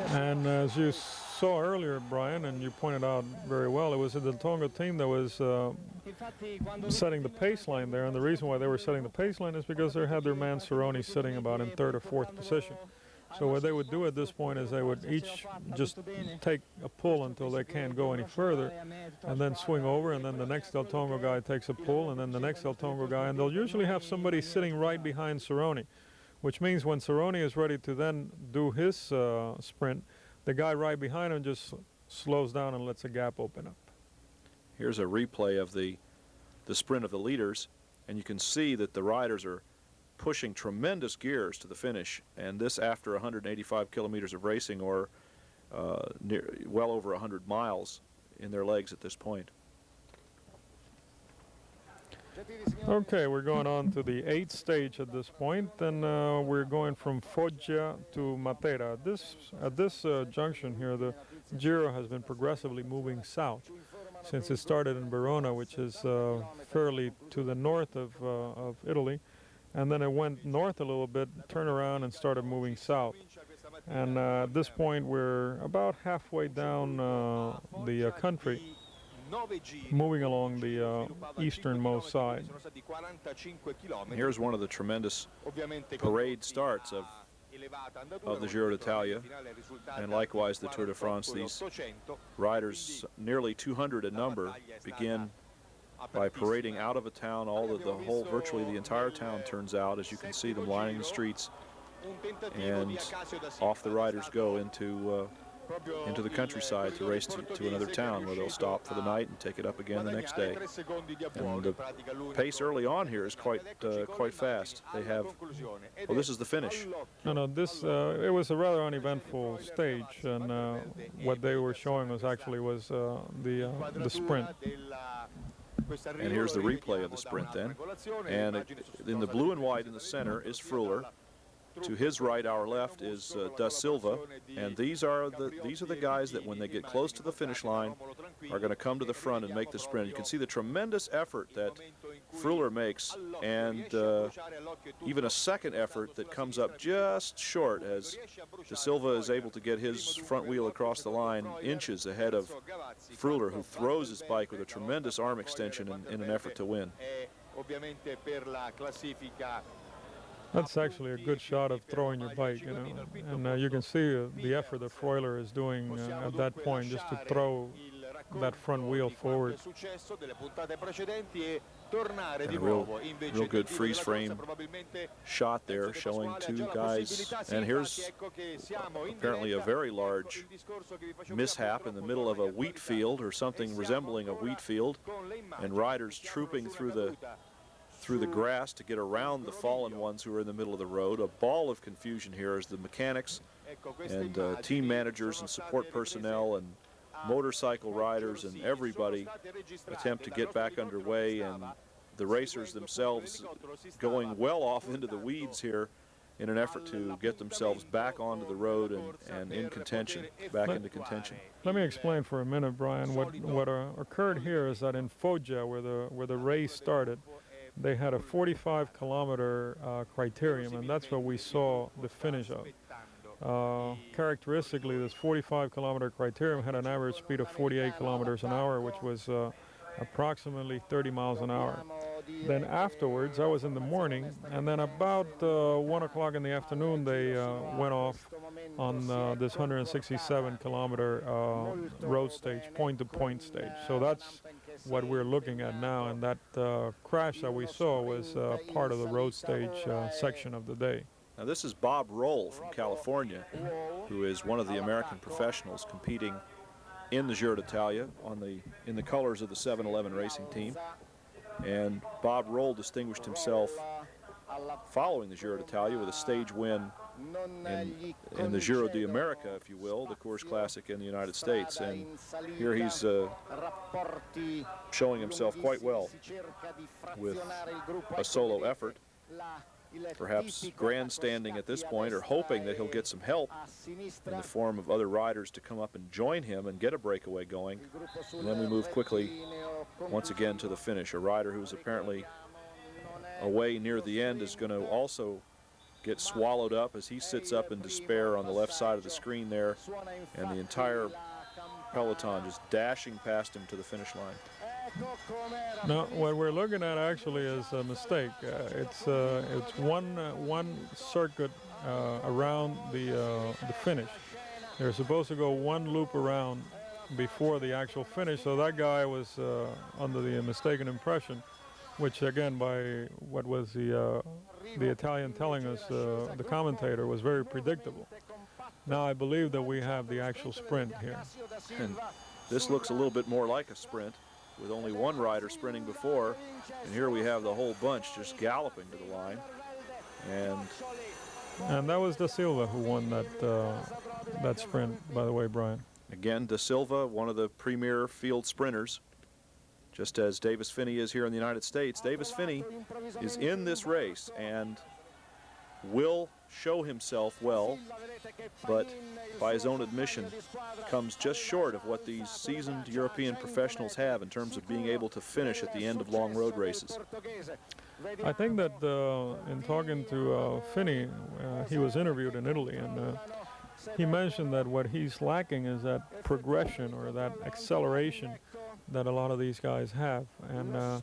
And as you saw earlier, Brian, and you pointed out very well, it was the Del Tongo team that was setting the pace line there. And the reason why they were setting the pace line is because they had their man Cerrone sitting about in third or fourth position. So what they would do at this point is they would each just take a pull until they can't go any further, and then swing over, and then the next Del Tongo guy takes a pull, and then the next Del Tongo guy, and they'll usually have somebody sitting right behind Cerrone, which means when Cerrone is ready to then do his sprint, the guy right behind him just slows down and lets a gap open up. Here's a replay of the sprint of the leaders, and you can see that the riders are pushing tremendous gears to the finish, and this after 185 kilometers of racing, or well over 100 miles in their legs at this point. Okay, we're going on to the 8th stage at this point, and we're going from Foggia to Matera. At this junction here, the Giro has been progressively moving south since it started in Verona, which is fairly to the north of Italy. And then it went north a little bit, turned around, and started moving south. And at this point, we're about halfway down the country, moving along the easternmost side. Here's one of the tremendous parade starts of the Giro d'Italia, and likewise the Tour de France. These riders, nearly 200 in number, begin by parading out of a town. Virtually the entire town turns out, as you can see them lining the streets, and off the riders go into the countryside to race to another town, where they'll stop for the night and take it up again the next day. And the pace early on here is quite fast. They have, well, this is the finish. No, this it was a rather uneventful stage, and what they were showing was the sprint. And here's the replay of the sprint then. And in the blue and white in the center is Frühler. To his right, our left, is Da Silva, and these are the guys that when they get close to the finish line are going to come to the front and make the sprint. You can see the tremendous effort that Frühler makes, and even a second effort that comes up just short, as Da Silva is able to get his front wheel across the line inches ahead of Frühler, who throws his bike with a tremendous arm extension in an effort to win. That's actually a good shot of throwing your bike, you know, and you can see the effort that Frühler is doing at that point, just to throw that front wheel forward. And a real good freeze frame shot there, showing two guys. And here's apparently a very large mishap in the middle of a wheat field, or something resembling a wheat field, and riders trooping through the grass to get around the fallen ones who are in the middle of the road. A ball of confusion here as the mechanics and team managers and support personnel and motorcycle riders and everybody attempt to get back underway, and the racers themselves going well off into the weeds here in an effort to get themselves back onto the road and in contention, into contention. Let me explain for a minute, Brian. What occurred here is that in Foggia, where the race started, they had a 45-kilometer criterium, and that's what we saw the finish of. Characteristically, this 45-kilometer criterium had an average speed of 48 kilometers an hour, which was approximately 30 miles an hour. Then afterwards, I was in the morning, and then about 1 o'clock in the afternoon, they went off on this 167-kilometer road stage, point-to-point stage. So that's what we're looking at now, and that crash that we saw was part of the road stage section of the day. Now this is Bob Roll from California, who is one of the American professionals competing in the Giro d'Italia in the colors of the 7-Eleven racing team. And Bob Roll distinguished himself following the Giro d'Italia with a stage win in the Giro d'America, if you will, the Coors Classic in the United States. And here he's showing himself quite well with a solo effort, perhaps grandstanding at this point, or hoping that he'll get some help in the form of other riders to come up and join him and get a breakaway going. And then we move quickly once again to the finish. A rider who's apparently away near the end is going to also get swallowed up as he sits up in despair on the left side of the screen there, and the entire peloton just dashing past him to the finish line. Now, what we're looking at actually is a mistake. It's one circuit around the finish. They're supposed to go one loop around before the actual finish, so that guy was under the mistaken impression, which again, by what was the Italian telling us, the commentator, was very predictable. Now I believe that we have the actual sprint here. And this looks a little bit more like a sprint, with only one rider sprinting before, and here we have the whole bunch just galloping to the line. And that was Da Silva who won that sprint, by the way, Brian. Again, Da Silva, one of the premier field sprinters, just as Davis Phinney is here in the United States. Davis Phinney is in this race and will show himself well, but by his own admission comes just short of what these seasoned European professionals have in terms of being able to finish at the end of long road races. I think that in talking to Phinney, he was interviewed in Italy, and he mentioned that what he's lacking is that progression or that acceleration that a lot of these guys have, and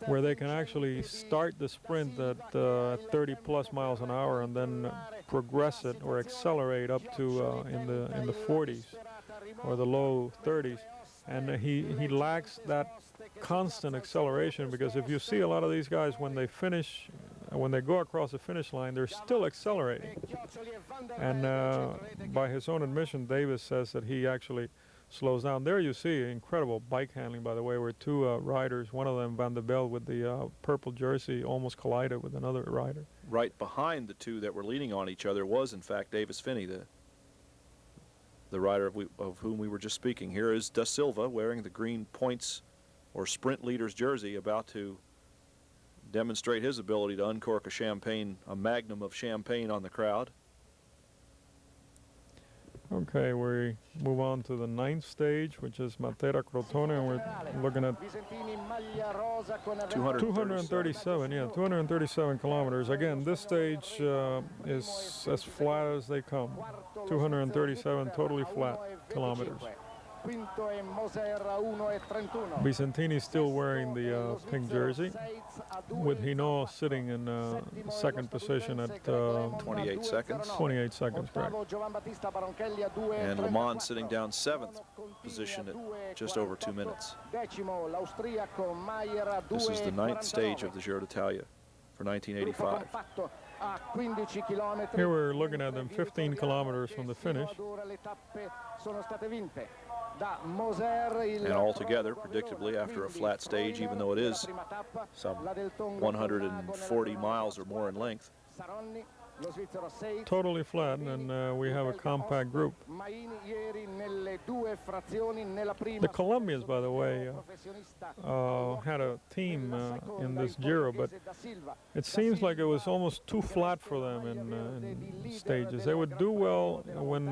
where they can actually start the sprint at 30 plus miles an hour and then progress it or accelerate up to in the 40s or the low 30s. And he lacks that constant acceleration, because if you see a lot of these guys when they finish, when they go across the finish line, they're still accelerating. And by his own admission, Davis says that he actually slows down. There you see incredible bike handling, by the way, where two riders, one of them, Van der Belt with the purple jersey, almost collided with another rider. Right behind the two that were leaning on each other was, in fact, Davis Phinney, the rider of whom we were just speaking. Here is Da Silva wearing the green points or sprint leader's jersey, about to demonstrate his ability to uncork a magnum of champagne on the crowd. Okay, we move on to the 9th stage, which is Matera Crotone, and we're looking at 237, yeah, 237 kilometers. Again, this stage is as flat as they come, 237 totally flat kilometers. Vicentini still wearing the pink jersey, with Hinault sitting in second position at 28 seconds. 28 seconds, correct. And Le Mans sitting down 7th position at just over 2 minutes. This is the 9th stage of the Giro d'Italia for 1985. Here we're looking at them 15 kilometers from the finish. And altogether, predictably, after a flat stage, even though it is some 140 miles or more in length, totally flat, and we have a compact group. The Colombians, by the way, had a team in this Giro, but it seems like it was almost too flat for them in stages. They would do well when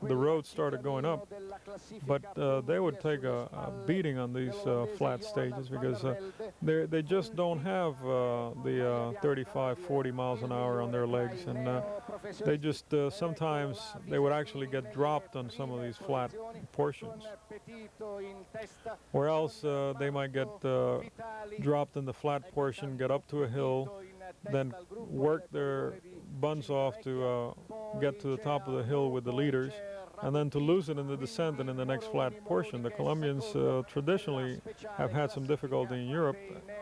the road started going up, but they would take a beating on these flat stages, because they just don't have the 35, 40 miles an hour on their legs, and they just sometimes they would actually get dropped on some of these flat portions, or else they might get dropped in the flat portion, get up to a hill, then work their buns off to get to the top of the hill with the leaders, and then to lose it in the descent and in the next flat portion. The Colombians traditionally have had some difficulty in Europe,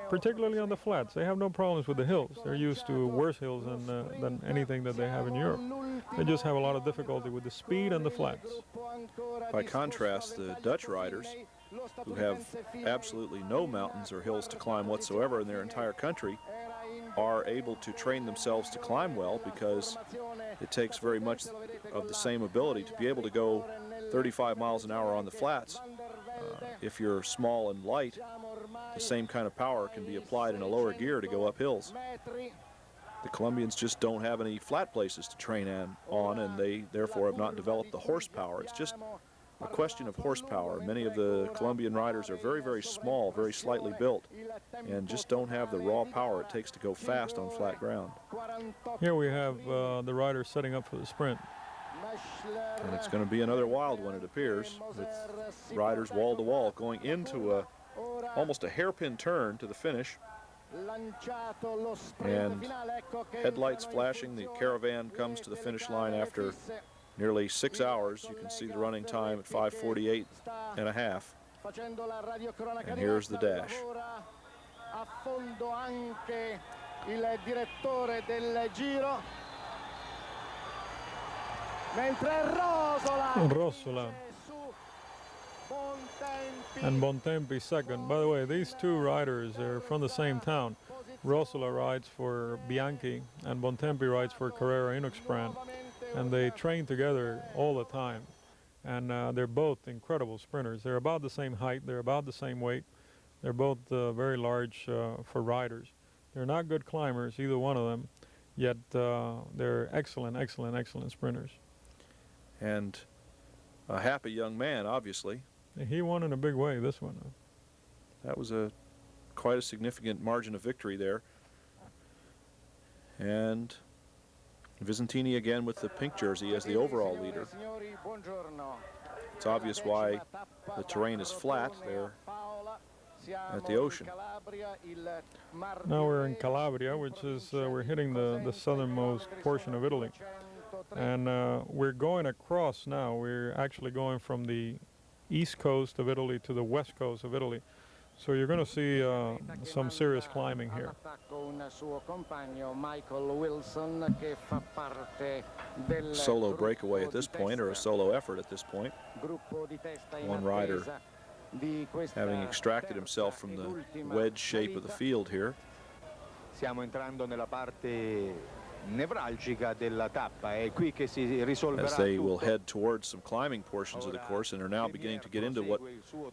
particularly on the flats. They have no problems with the hills. They're used to worse hills than anything that they have in Europe. They just have a lot of difficulty with the speed and the flats. By contrast, the Dutch riders, who have absolutely no mountains or hills to climb whatsoever in their entire country, are able to train themselves to climb well, because it takes very much of the same ability to be able to go 35 miles an hour on the flats. If you're small and light, the same kind of power can be applied in a lower gear to go up hills. The Colombians just don't have any flat places to train on, and they therefore have not developed the horsepower. It's just a question of horsepower. Many of the Colombian riders are very, very small, very slightly built, and just don't have the raw power it takes to go fast on flat ground. Here we have the riders setting up for the sprint. And it's going to be another wild one, it appears, with riders wall to wall going into almost a hairpin turn to the finish. And headlights flashing, the caravan comes to the finish line after nearly 6 hours. You can see the running time at 5:48 and a half. And here's the dash. Rossola and Bontempi second. By the way, these two riders are from the same town. Rossola rides for Bianchi and Bontempi rides for Carrera Inux brand, and they train together all the time. And they're both incredible sprinters. They're about the same height, they're about the same weight. They're both very large for riders. They're not good climbers, either one of them, yet they're excellent, excellent, excellent sprinters. And a happy young man, obviously. He won in a big way, this one. That was quite a significant margin of victory there. And Visentini again with the pink jersey as the overall leader. It's obvious why the terrain is flat there at the ocean. Now we're in Calabria, which is, we're hitting the southernmost portion of Italy. And we're going across now. We're actually going from the east coast of Italy to the west coast of Italy. So you're going to see some serious climbing here. Solo breakaway at this point, or a solo effort at this point. One rider having extracted himself from the wedge shape of the field here. Stiamo entrando nella parte nevralgica della tappa, è qui che si risolverà as they will head towards some climbing portions of the course and are now beginning to get into what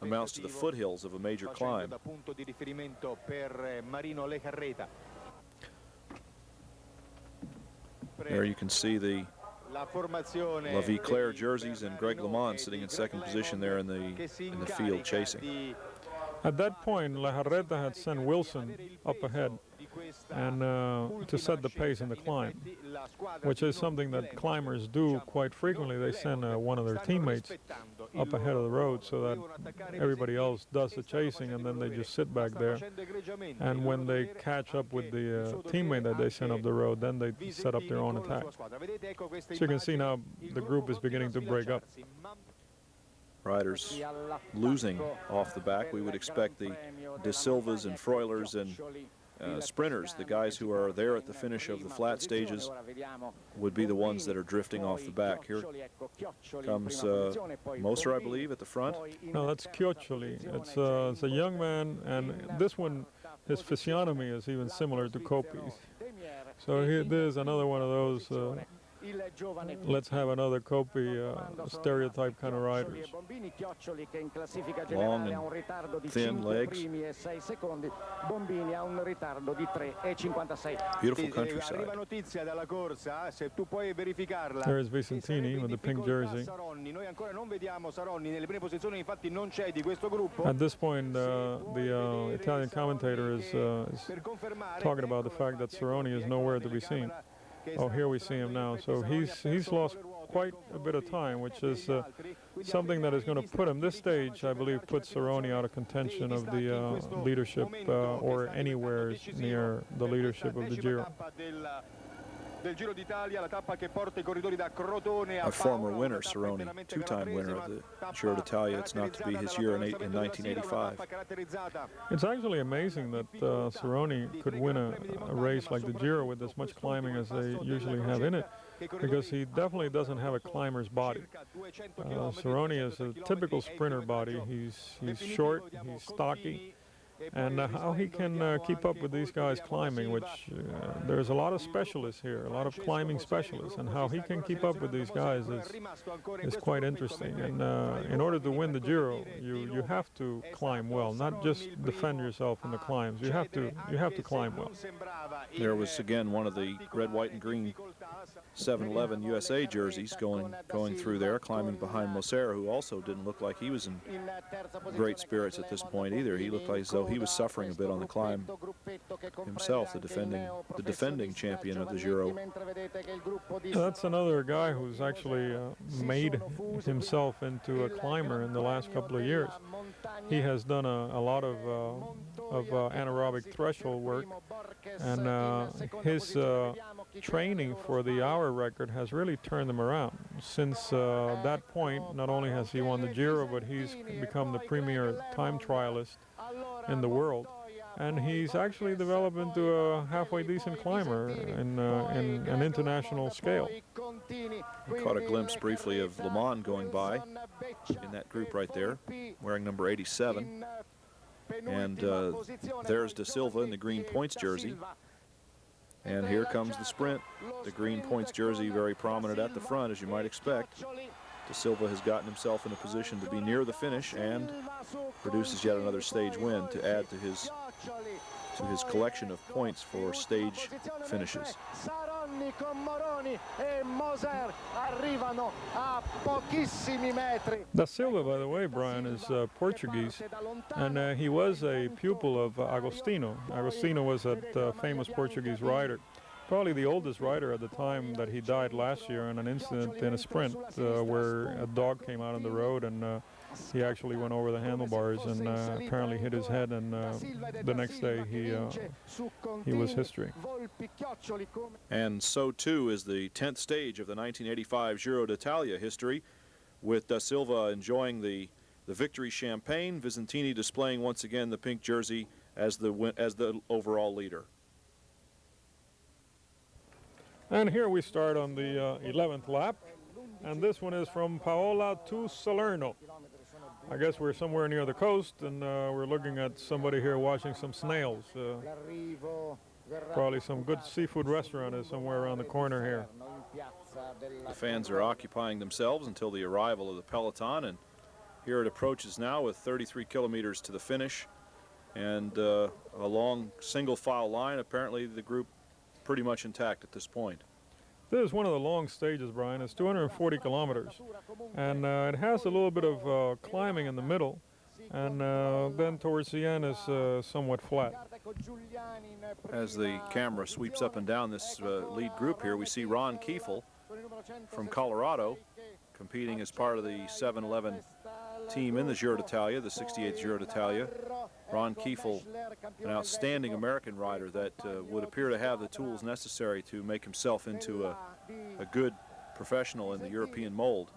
amounts to the foothills of a major climb. There you can see the La Vie Claire jerseys and Greg LeMond sitting in second position there in the field chasing. At that point, La Jarreta had sent Wilson up ahead and to set the pace in the climb, which is something that climbers do quite frequently. They send one of their teammates up ahead of the road so that everybody else does the chasing, and then they just sit back there. And when they catch up with the teammate that they send up the road, then they set up their own attack. So you can see now the group is beginning to break up. Riders losing off the back. We would expect the De Silvas and Freulers and sprinters, the guys who are there at the finish of the flat stages, would be the ones that are drifting off the back. Here comes Moser, I believe, at the front. No, that's Chioccioli. It's a young man, and this one, his physiognomy is even similar to Coppi's. So there's another one of those let's have another Coppi stereotype kind of riders. Long and thin legs. Beautiful countryside. There is Vicentini with the pink jersey. At this point, the Italian commentator is talking about the fact that Cerrone is nowhere to be seen. Oh, here we see him now. So he's lost quite a bit of time, which is something that is going to put him, this stage, I believe, puts Cerrone out of contention of the leadership or anywhere near the leadership of the Giro. del Giro d'Italia, la tappa che porta I corridori da Crotone a A former Paola, winner, una tappa Cerrone, interamente two-time winner of the tappa Giro d'Italia. It's not to be his year in caratterizzata dalla veloce da Brasil, una 1985. tappa caratterizzata It's actually amazing that Cerrone could win a race like the Giro with as much climbing as they usually have in it, because he definitely doesn't have a climber's body. Cerrone is a typical sprinter body. He's short, he's stocky, and how he can keep up with these guys climbing, which there's a lot of specialists here, a lot of climbing specialists, and how he can keep up with these guys is quite interesting. And in order to win the Giro, you have to climb well, not just defend yourself in the climbs. You have to climb well. There was again one of the red, white, and green 711 USA jerseys going through there, climbing behind Moser, who also didn't look like he was in great spirits at this point either. He looked like as though he was suffering a bit on the climb himself, the defending champion of the Giro. That's another guy who's actually made himself into a climber in the last couple of years. He has done a lot of anaerobic threshold work, and his training for the hour record has really turned him around. Since that point, not only has he won the Giro, but he's become the premier time trialist in the world, and he's actually developed into a halfway decent climber in an international scale. We caught a glimpse briefly of Le Mans going by in that group right there, wearing number 87, and there's De Silva in the green points jersey. And here comes the sprint. The green points jersey very prominent at the front, as you might expect. De Silva has gotten himself in a position to be near the finish and produces yet another stage win to add to his collection of points for stage finishes. Da Silva, by the way, Brian, is Portuguese, and he was a pupil of Agostinho. Agostinho was a famous Portuguese rider, probably the oldest rider at the time that he died last year in an incident in a sprint where a dog came out on the road, and he actually went over the handlebars and apparently hit his head, and the next day he was history. And so too is the 10th stage of the 1985 Giro d'Italia history, with Da Silva enjoying the victory champagne, Visentini displaying once again the pink jersey as the overall leader. And here we start on the 11th lap, and this one is from Paola to Salerno. I guess we're somewhere near the coast, and we're looking at somebody here watching some snails. Probably some good seafood restaurant is somewhere around the corner here. The fans are occupying themselves until the arrival of the peloton, and here it approaches now with 33 kilometers to the finish, and a long single file line. Apparently the group pretty much intact at this point. This is one of the long stages, Brian. It's 240 kilometers, and it has a little bit of climbing in the middle, and then towards the end is somewhat flat. As the camera sweeps up and down this lead group here, we see Ron Kiefel from Colorado competing as part of the 711 team in the Giro d'Italia, the 68th Giro d'Italia. Ron Kiefel, an outstanding American rider that would appear to have the tools necessary to make himself into a good professional in the European mold.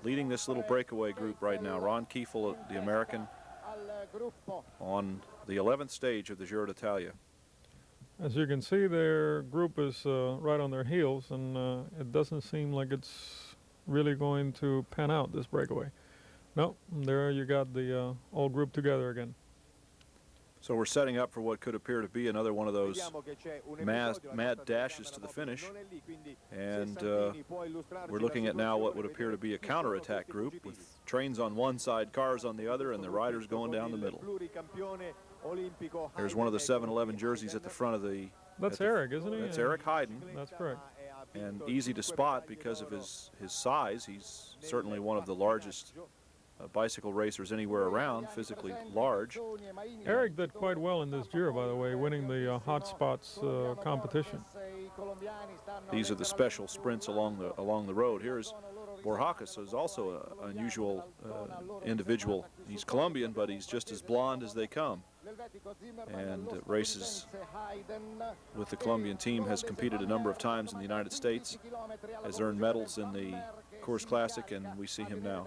Leading this little breakaway group right now, Ron Kiefel, the American, on the 11th stage of the Giro d'Italia. As you can see, their group is right on their heels, and it doesn't seem like it's really going to pan out, this breakaway. No, there you got the old group together again. So we're setting up for what could appear to be another one of those mad dashes to the finish. And we're looking at now what would appear to be a counterattack group with trains on one side, cars on the other, and the riders going down the middle. There's one of the 711 jerseys at the front of the... That's Eric, isn't he? That's Eric Heiden. That's correct. And easy to spot because of his size. He's certainly one of the largest bicycle racers anywhere around, physically large. Eric did quite well in this Giro, by the way, winning the Hot Spots competition. These are the special sprints along the road. Here's Borjakas, who's also an unusual individual. He's Colombian, but he's just as blonde as they come. and races with the Colombian team, has competed a number of times in the United States, has earned medals in the Coors Classic, and we see him now.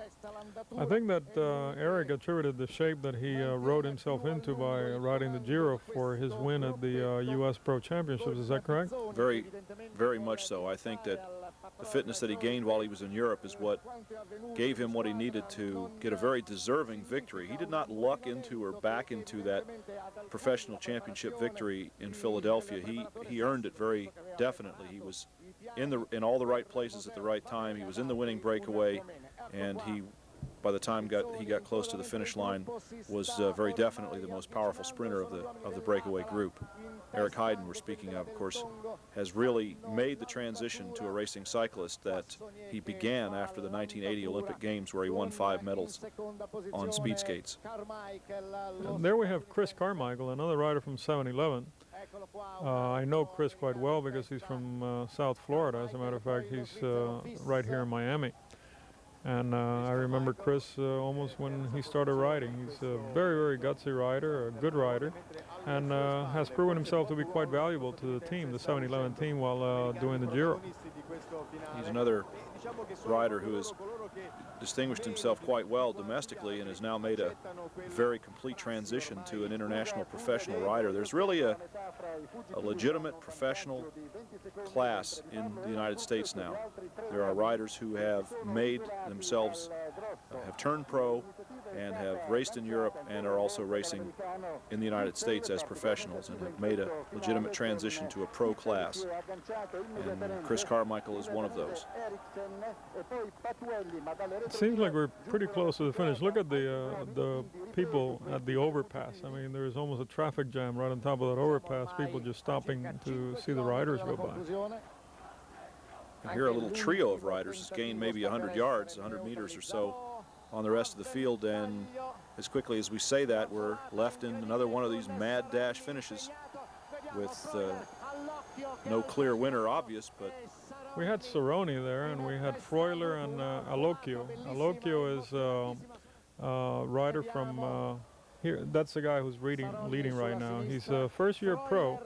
I think that Eric attributed the shape that he rode himself into by riding the Giro for his win at the U.S. Pro Championships. Is that correct? Very, very much so. I think that the fitness that he gained while he was in Europe is what gave him what he needed to get a very deserving victory. He did not luck into or back into that professional championship victory in Philadelphia. He earned it very definitely. He was in all the right places at the right time. He was in the winning breakaway, and by the time he got close to the finish line, was very definitely the most powerful sprinter of the breakaway group. Eric Heiden, we're speaking of course, has really made the transition to a racing cyclist that he began after the 1980 Olympic Games, where he won 5 medals on speed skates. And there we have Chris Carmichael, another rider from 7-Eleven. I know Chris quite well because he's from South Florida. As a matter of fact, he's right here in Miami. And I remember Chris almost when he started riding. He's a very, very gutsy rider, a good rider, and has proven himself to be quite valuable to the team, the 7-Eleven team, while doing the Giro. He's another rider who has distinguished himself quite well domestically and has now made a very complete transition to an international professional rider. There's really a legitimate professional class in the United States now. There are riders who have made themselves, have turned pro and have raced in Europe and are also racing in the United States as professionals and have made a legitimate transition to a pro class. And Chris Carmichael is one of those. It seems like we're pretty close to the finish. Look at the people at the overpass. I mean, there's almost a traffic jam right on top of that overpass, people just stopping to see the riders go by. And here a little trio of riders has gained maybe 100 yards, 100 meters or so on the rest of the field, and as quickly as we say that, we're left in another one of these mad dash finishes with no clear winner obvious, but we had Cerrone there, and we had Freuler and Alocchio. Alocchio is a rider from here. That's the guy who's leading right now. He's a first-year pro,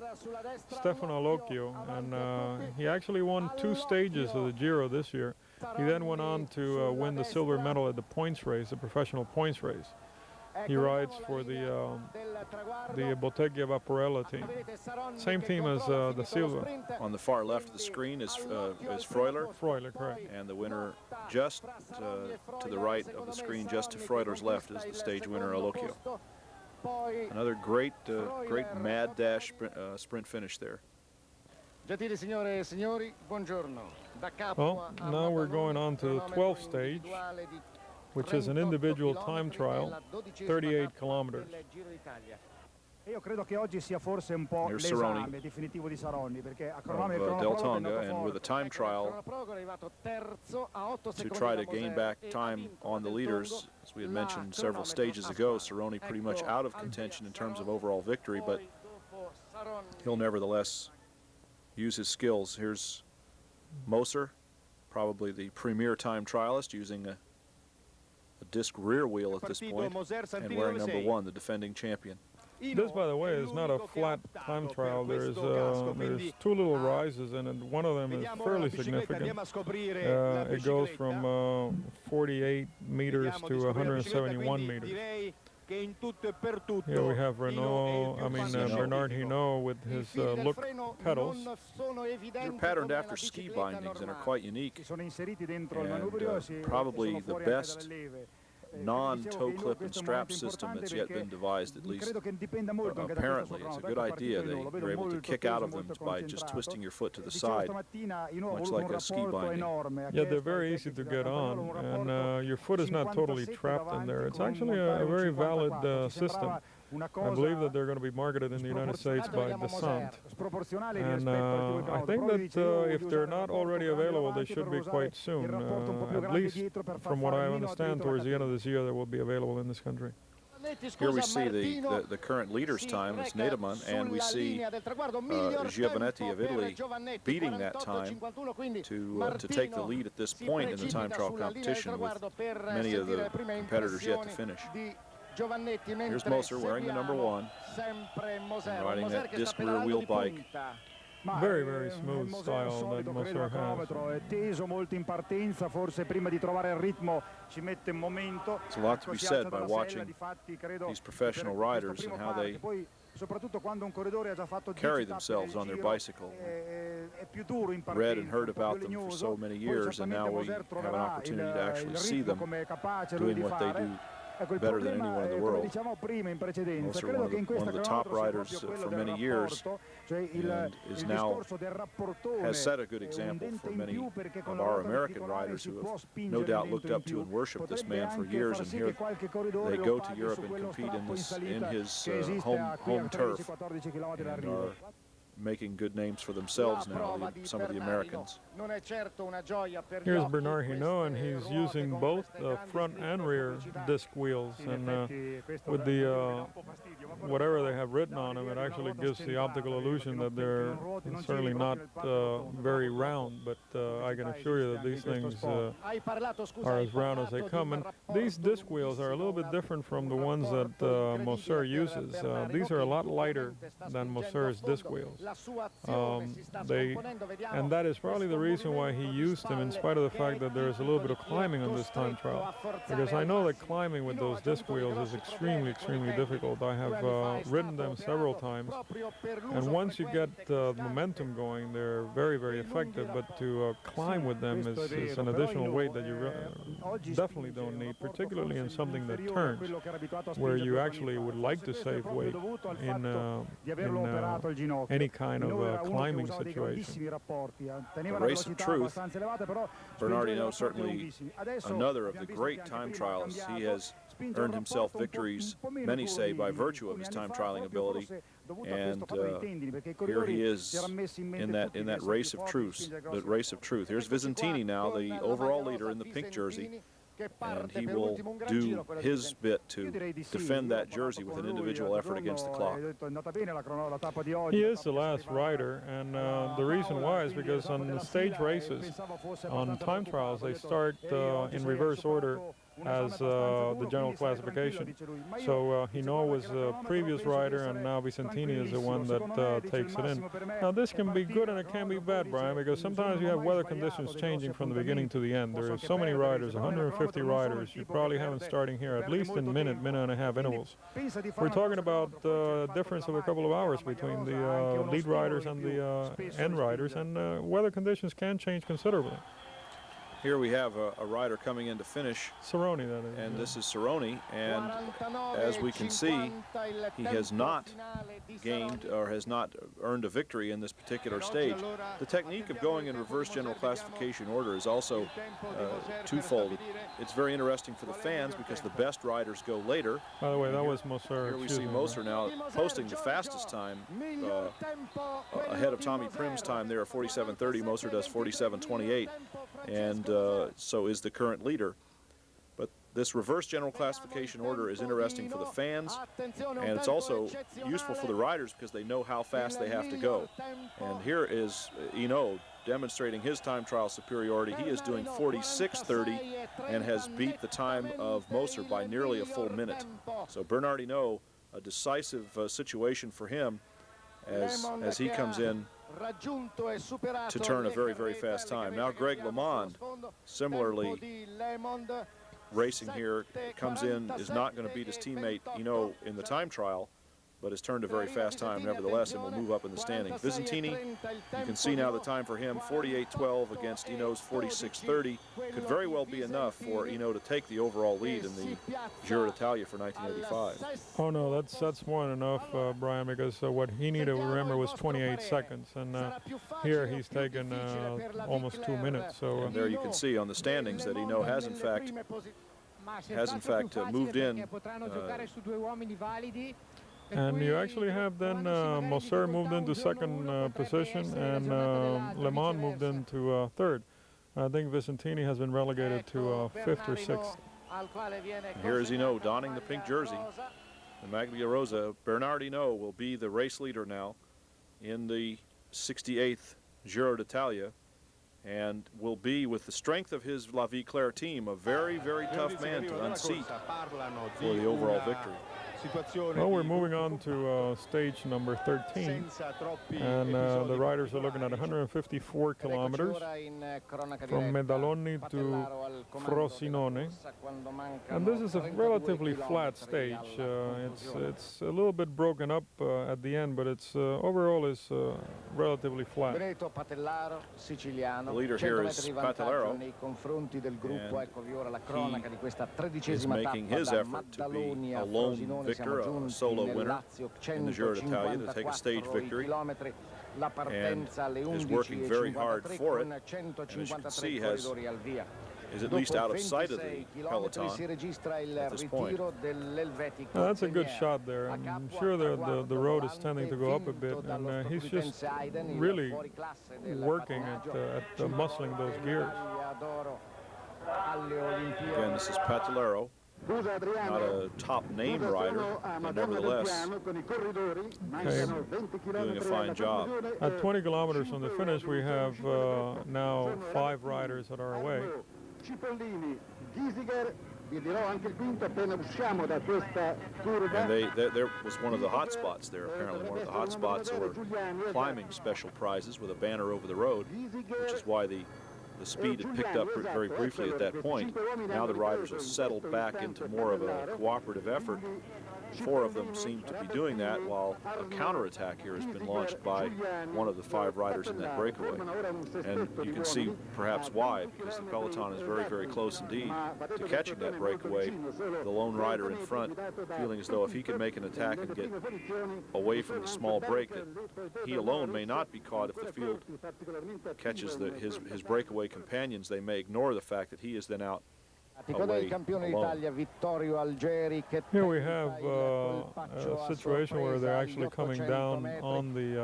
Stefano Alocchio, and he actually won 2 stages of the Giro this year. He then went on to win the silver medal at the points race, the professional points race. He rides for the Bottega Vaporella team. Same team as the Silva. On the far left of the screen is Freuler. Freuler, correct. And the winner just to the right of the screen, just to Freuler's left, is the stage winner, Alocchio. Another great mad dash sprint finish there. Well, now we're going on to the 12th stage, which is an individual time trial, 38 kilometers. Io credo che oggi sia forse un po' l'esame definitivo di Saronni, perché a cronometro Del Tonga, and with a time trial to try to gain back time on the leaders, as we had mentioned several stages ago, Cerrone pretty much out of contention in terms of overall victory, but he'll nevertheless use his skills. Here's Moser, probably the premier time trialist, using a disc rear wheel at this point and wearing number 1, the defending champion. This, by the way, is not a flat time trial. There's 2 little rises, and one of them is fairly significant. It goes from 48 meters to 171 meters. Here we have Bernard Hinault with his look pedals. They're patterned after ski bindings and are quite unique, and probably the best non-toe clip and strap system that's yet been devised, at least apparently. It's a good idea. You're able to kick out of them by just twisting your foot to the side, much like a ski binding. Yeah, they're very easy to get on, and your foot is not totally trapped in there. It's actually a very valid system. I believe that they're going to be marketed in the United States by Descent. And I think that if they're not already available, they should be quite soon. At least, from what I understand, towards the end of this year, they will be available in this country. Here we see the current leader's time is Nedeman, and we see Giovanetti of Italy beating that time to take the lead at this point in the time trial competition, with many of the competitors yet to finish. Here's Moser wearing the number 1 and riding that disc rear wheel bike. Very, very smooth style that Moser has. È teso, molto in partenza, forse prima di trovare il ritmo ci mette un momento. There's a lot to be said by watching these professional riders and how they carry themselves on their bicycle. Read and heard about them for so many years, and now we have an opportunity to actually see them doing what they do better than anyone in the world. Moser, one of the top riders for many years, and is now has set a good example for many of our American riders who have no doubt looked up to and worshiped this man for years. And here they go to Europe and compete in his home turf, and are making good names for themselves now, some of the Americans. Here's Bernard Hinault, and he's using both front and rear disc wheels, and with the whatever they have written on them, it actually gives the optical illusion that they're certainly not very round, but I can assure you that these things are as round as they come. And these disc wheels are a little bit different from the ones that Moser uses. These are a lot lighter than Moser's disc wheels. And that is probably the reason why he used them, in spite of the fact that there is a little bit of climbing on this time trial. Because I know that climbing with those disc wheels is extremely, extremely difficult. I have ridden them several times, and once you get momentum going, they're very, very effective. But to climb with them is an additional weight that you definitely don't need, particularly in something that turns, where you actually would like to save weight in any kind of climbing situation. The race of truth, Bernard Hinault certainly another of the great time trialists. He has earned himself victories, many say, by virtue of his time trialing ability, and here he is in that race of truth. Here's Visentini now, the overall leader in the pink jersey, and he will do his bit to defend that jersey with an individual effort against the clock. He is the last rider, and the reason why is because on the stage races, on time trials, they start in reverse order as the general classification. So Hinault was the previous rider, and now Visentini is the one that takes it in. Now this can be good and it can be bad, Brian, because sometimes you have weather conditions changing from the beginning to the end. There are so many riders, 150 riders. You probably have them starting here at least in minute and a half intervals. We're talking about the difference of a couple of hours between the lead riders and the end riders, and weather conditions can change considerably. Here we have a rider coming in to finish. Cerrone, that is. And this is Cerrone, and as we can see, he has not gained or has not earned a victory in this particular stage. The technique of going in reverse general classification order is also twofold. It's very interesting for the fans because the best riders go later. By the way, that was Moser. Here we see Moser now posting the fastest time ahead of Tommy Prim's time there at 47:30. Moser does 47:28. And so is the current leader. But this reverse general classification order is interesting for the fans, and it's also useful for the riders because they know how fast they have to go. And here is Hinault demonstrating his time trial superiority. He is doing 46:30 and has beat the time of Moser by nearly a full minute. So Bernard Hinault, a decisive situation for him as he comes in to turn a very, very fast time. Now Greg LeMond, similarly racing here, comes in, is not going to beat his teammate Hinault in the time trial, but has turned a very fast time nevertheless and will move up in the standings. Visentini, you can see now the time for him, 48:12 against Hinault's 46:30. Could very well be enough for Hinault to take the overall lead in the Giro d'Italia for 1985. Oh no, that's more than enough, Brian, because what he needed to remember was 28 seconds, and here he's taken almost 2 minutes. So and there you can see on the standings that Hinault has in fact moved in. And you actually have then Moser moved into second position, and LeMond moved into third. I think Visentini has been relegated to fifth or sixth. And here is Hinault donning the pink jersey, the Maglia Rosa. Bernard Hinault will be the race leader now in the 68th Giro d'Italia. and will be, with the strength of his La Vie Claire team, a very, very tough man to unseat for the overall victory. Well, we're moving on to stage number 13, and the riders are looking at 154 kilometers from Medaloni to Frosinone, and this is a relatively flat stage. It's a little bit broken up at the end, but it's overall is relatively flat. The leader here is Patellaro, and he is making his effort to be a lone victor, a solo winner in the Giro d'Italia, to take a stage victory, and is working very hard for it, and as you can see is at least out of sight of the peloton at this point. That's a good shot there. I'm sure the road is tending to go up a bit, and he's just really working at muscling those gears. Again, this is Patellaro, not a top name rider, but nevertheless doing a fine job. At 20 kilometers from the finish, we have now 5 riders that are away. And there was one of the hot spots there, apparently one of the hot spots who were climbing special prizes with a banner over the road, which is why the speed had picked up very briefly at that point. Now the riders have settled back into more of a cooperative effort. 4 of them seem to be doing that, while a counterattack here has been launched by one of the 5 riders in that breakaway. And you can see perhaps why, because the peloton is very, very close indeed to catching that breakaway. The lone rider in front feeling as though if he can make an attack and get away from the small break, that he alone may not be caught. If the field catches his breakaway companions, they may ignore the fact that he is then out. Here we have a situation where they're actually coming down on the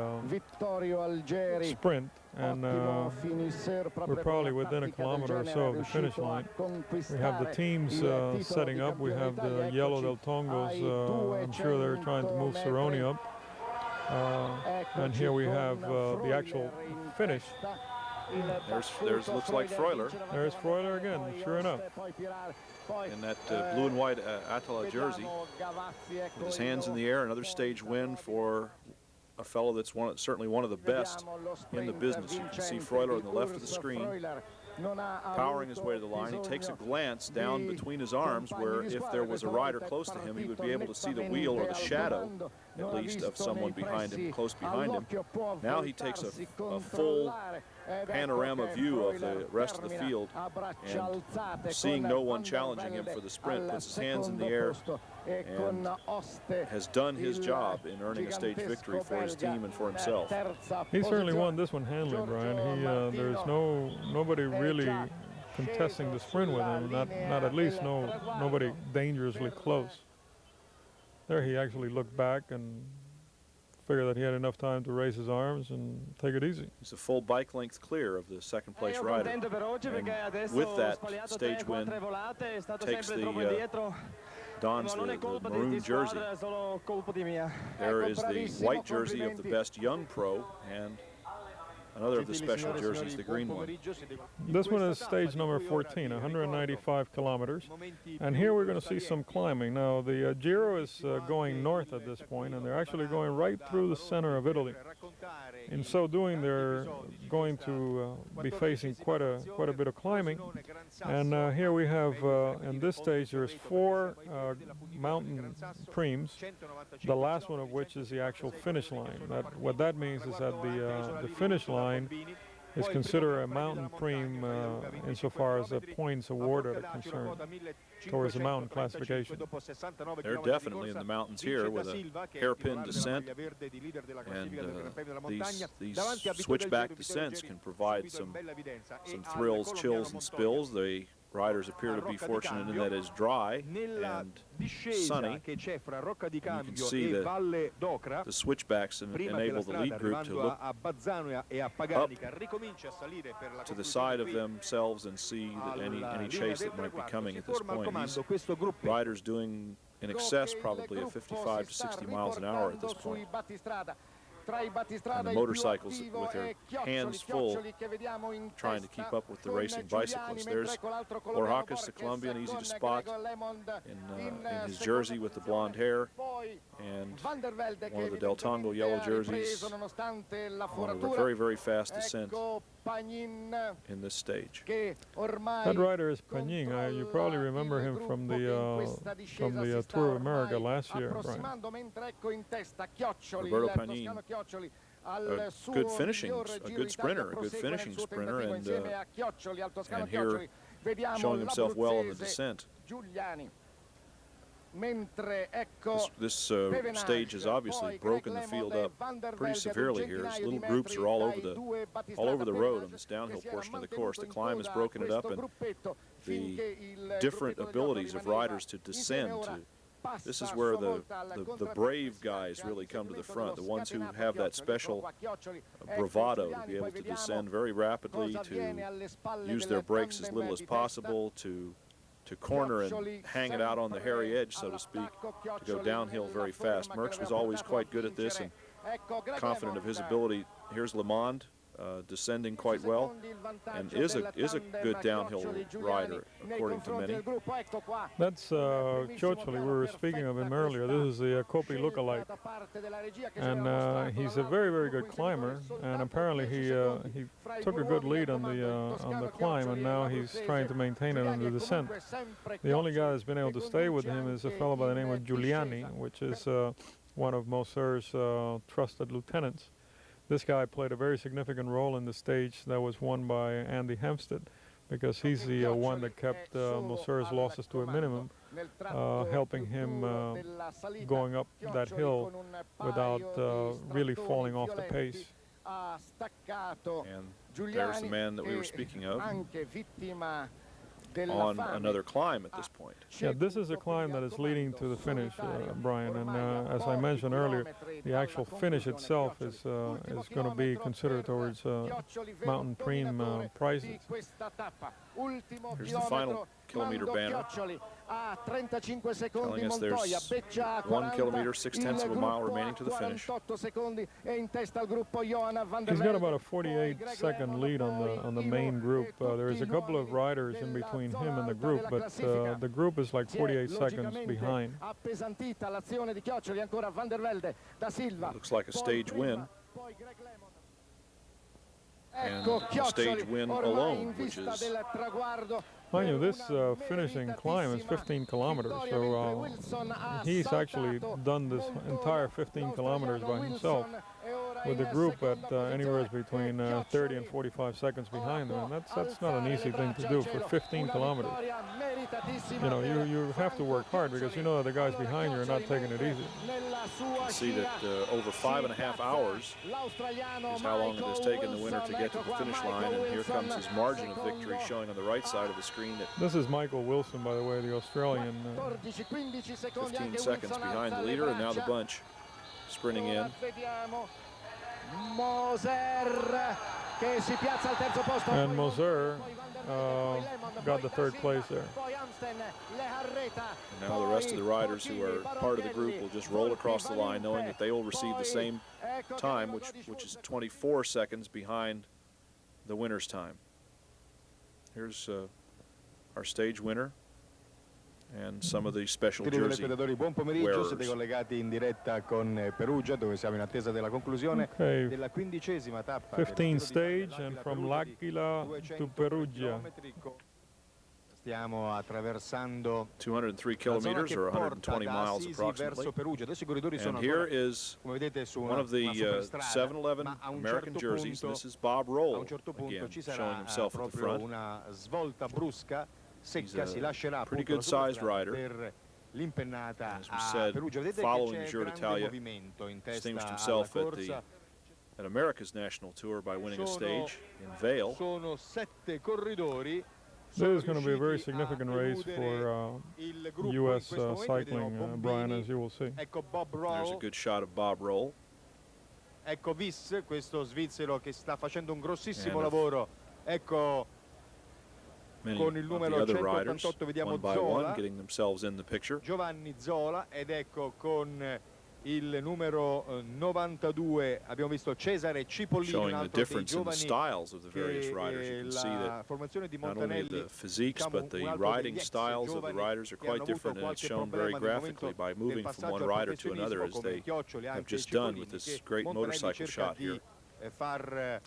sprint, and we're probably within a kilometer or so of the finish line. We have the teams setting up. We have the yellow Del Tongos. I'm sure they're trying to move Cerrone up. And here we have the actual finish. There's looks like Freuler. There's Freuler again, sure enough. In that blue and white Attila jersey, with his hands in the air, another stage win for a fellow that's certainly one of the best in the business. You can see Freuler on the left of the screen, powering his way to the line. He takes a glance down between his arms, where if there was a rider close to him, he would be able to see the wheel or the shadow, at least, of someone behind him, close behind him. Now he takes a full panorama view of the rest of the field, and seeing no one challenging him for the sprint, puts his hands in the air and has done his job in earning a stage victory for his team and for himself. He certainly won this one handily, Brian. There's nobody really contesting the sprint with him, not at least nobody dangerously close. There he actually looked back and figured that he had enough time to raise his arms and take it easy. He's a full bike length clear of the second place rider. And with that stage win, takes dons the maroon jersey. There is the white jersey of the best young pro, and another of the special jerseys, the green one. This one is stage number 14, 195 kilometers. And here we're going to see some climbing. Now, the Giro is going north at this point, and they're actually going right through the center of Italy. In so doing, they're going to be facing quite a bit of climbing. And here we have, in this stage, there's 4 mountain premes, the last one of which is the actual finish line. What that means is that the finish line is considered a mountain preme insofar as the points awarded are concerned towards the mountain classification. They're definitely in the mountains here with a hairpin descent, and these switchback descents can provide some thrills, chills, and spills. The riders appear to be fortunate in that it's dry and sunny. And you can see the switchbacks enable the lead group to look up to the side of themselves and see any chase that might be coming at this point. These riders doing in excess probably of 55 to 60 miles an hour at this point. and the motorcycles with their hands full trying to keep up with the racing bicyclists. There's Orhakis, the Colombian, easy to spot in his jersey with the blonde hair, and one of the Del Tongo yellow jerseys on a very, very fast descent in this stage. That rider is Pagnin. You probably remember him from the Tour of America last year, Brian. Roberto Pagnin, a good finishing sprinter, and here showing himself well in the descent. This stage has obviously broken the field up pretty severely here. As little groups are all over the road on this downhill portion of the course. The climb has broken it up, and the different abilities of riders to descend. This is where the brave guys really come to the front, the ones who have that special bravado to be able to descend very rapidly, to use their brakes as little as possible, to corner and hang it out on the hairy edge, so to speak, to go downhill very fast. Merckx was always quite good at this and confident of his ability. Here's LeMond descending quite well, and is a good downhill rider, according to many. That's Cioccioli. We were speaking of him earlier. This is the Coppi lookalike, and he's a very, very good climber. And apparently he took a good lead on the climb, and now he's trying to maintain it on the descent. The only guy that's been able to stay with him is a fellow by the name of Giuliani, which is one of Moser's trusted lieutenants. This guy played a very significant role in the stage that was won by Andy Hempstead, because he's the one that kept Moser's losses to a minimum, helping him going up that hill without really falling off the pace. And there's the man that we were speaking of on another climb at this point. Yeah, this is a climb that is leading to the finish, Brian, and as I mentioned earlier, the actual finish itself is going to be considered towards mountain preem prizes. Here's the final kilometer banner, telling us there's 1 kilometer, 6/10 of a mile remaining to the finish. He's got about a 48-second lead on the main group. There's a couple of riders in between him and the group, but the group is like 48 seconds behind. Looks like a stage win. And a stage win alone, which is... Mind you, this finishing climb is 15 kilometers, so he's actually done this entire 15 kilometers by himself, with the group at anywhere between 30 and 45 seconds behind them, and that's not an easy thing to do for 15 kilometers. You know, you have to work hard, because you know that the guys behind you are not taking it easy. You see that over 5.5 hours is how long it has taken the winner to get to the finish line, and here comes his margin of victory showing on the right side of the screen. This is Michael Wilson, by the way, the Australian. 15 seconds behind the leader, and now the bunch sprinting in. And Moser got the third place there. And now the rest of the riders who are part of the group will just roll across the line, knowing that they will receive the same time, which is 24 seconds behind the winner's time. Here's our stage winner and some of the special jersey buon pomeriggio, siete wearers. collegati in diretta con Perugia, dove siamo in attesa della conclusione della 15ª tappa. 15 stage, and from L'Aquila to Perugia. Stiamo attraversando 203 kilometers or 120 miles approximately. And here is one of the 7-Eleven American jerseys. This is Bob Roll again, showing himself at the front. He's a pretty good sized rider. As we said, following Giro d'Italia, distinguished himself at America's National Tour by winning a stage in Vale. This is going to be a very significant race for U.S. cycling, Brian, as you will see. There's a good shot of Bob Roll. Ecco Vis, questo svizzero che sta facendo un grossissimo lavoro. Ecco con il numero 188 vediamo Zola, getting themselves in the picture. Giovanni Zola, ed ecco con il numero 92, abbiamo visto Cesare Cipollini, un showing the altro dei difference in the giovani styles of the various riders. You can see la that formazione di not only Montanelli, the physiques, diciamo, but un the altro degli riding ex styles of the giovani riders are che hanno quite avuto different, and it's qualche shown very problema nel graphically momento by del moving from passaggio one al rider to another, professionismo, as come they Chioccioli, have anche just done Cipollini, with this che great Montanelli motorcycle cerca shot here. di far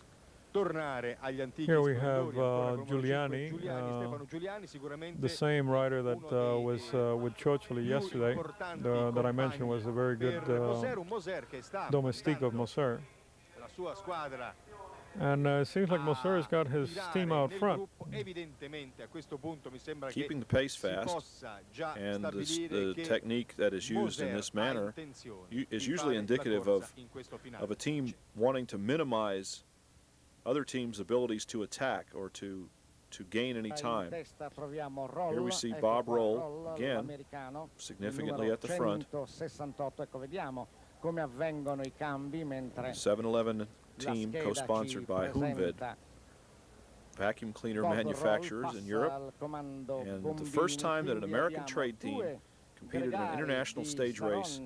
tornare agli antichi Here we splendori, have ancora come Giuliani, Stefano Giuliani, sicuramente the same rider that was with Cioccioli yesterday, that I mentioned was a very good Moser che sta domestique of Moser. la sua squadra And it seems like Moser has got his team out front. evidentemente a questo punto mi sembra Keeping the che pace si fast, possa già and stabilire the che technique that is used in Moser this ha manner intenzione is di usually fare la indicative corsa in questo finale. of a team wanting to minimize other teams' abilities to attack or to gain any time. Here we see Bob Roll again, significantly at the front. 7-Eleven team co-sponsored by Hoonvid, vacuum cleaner manufacturers in Europe, and the first time that an American trade team competed in an international stage race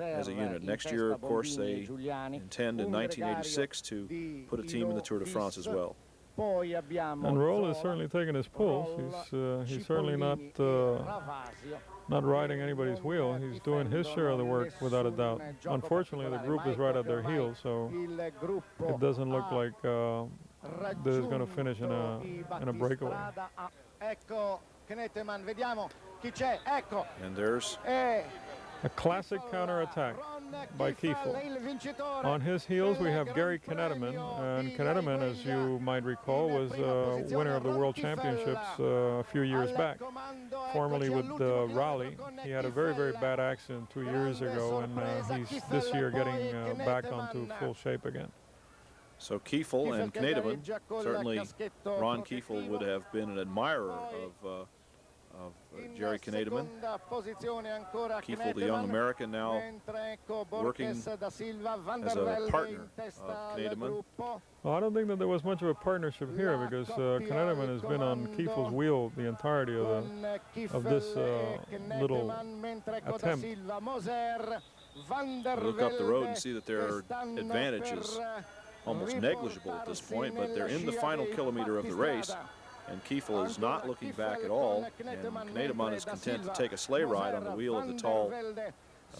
as a unit. Next year, of course, they intend in 1986 to put a team in the Tour de France as well. And Roll is certainly taking his pulse. He's certainly not riding anybody's wheel. He's doing his share of the work without a doubt. Unfortunately, the group is right at their heels, so it doesn't look like this is going to finish in a breakaway. And there's a classic counterattack by Kiefel. On his heels, we have Gary Knetemann, and Knetemann, as you might recall, was winner of the World Championships a few years back, formerly with Raleigh. He had a very, very bad accident 2 years ago, and he's this year getting back onto full shape again. So Kiefel and Knetemann, certainly Ron Kiefel would have been an admirer of Jerry Knetemann. Kiefel, the young American, now working as a partner of Knetemann. Well, I don't think that there was much of a partnership here, because Knetemann has been on Kiefel's wheel the entirety of this little attempt. Look up the road and see that their advantage is almost negligible at this point, but they're in the final kilometer of the race. And Kiefel is not looking back at all, and Knetemann is content to take a sleigh ride on the wheel of the tall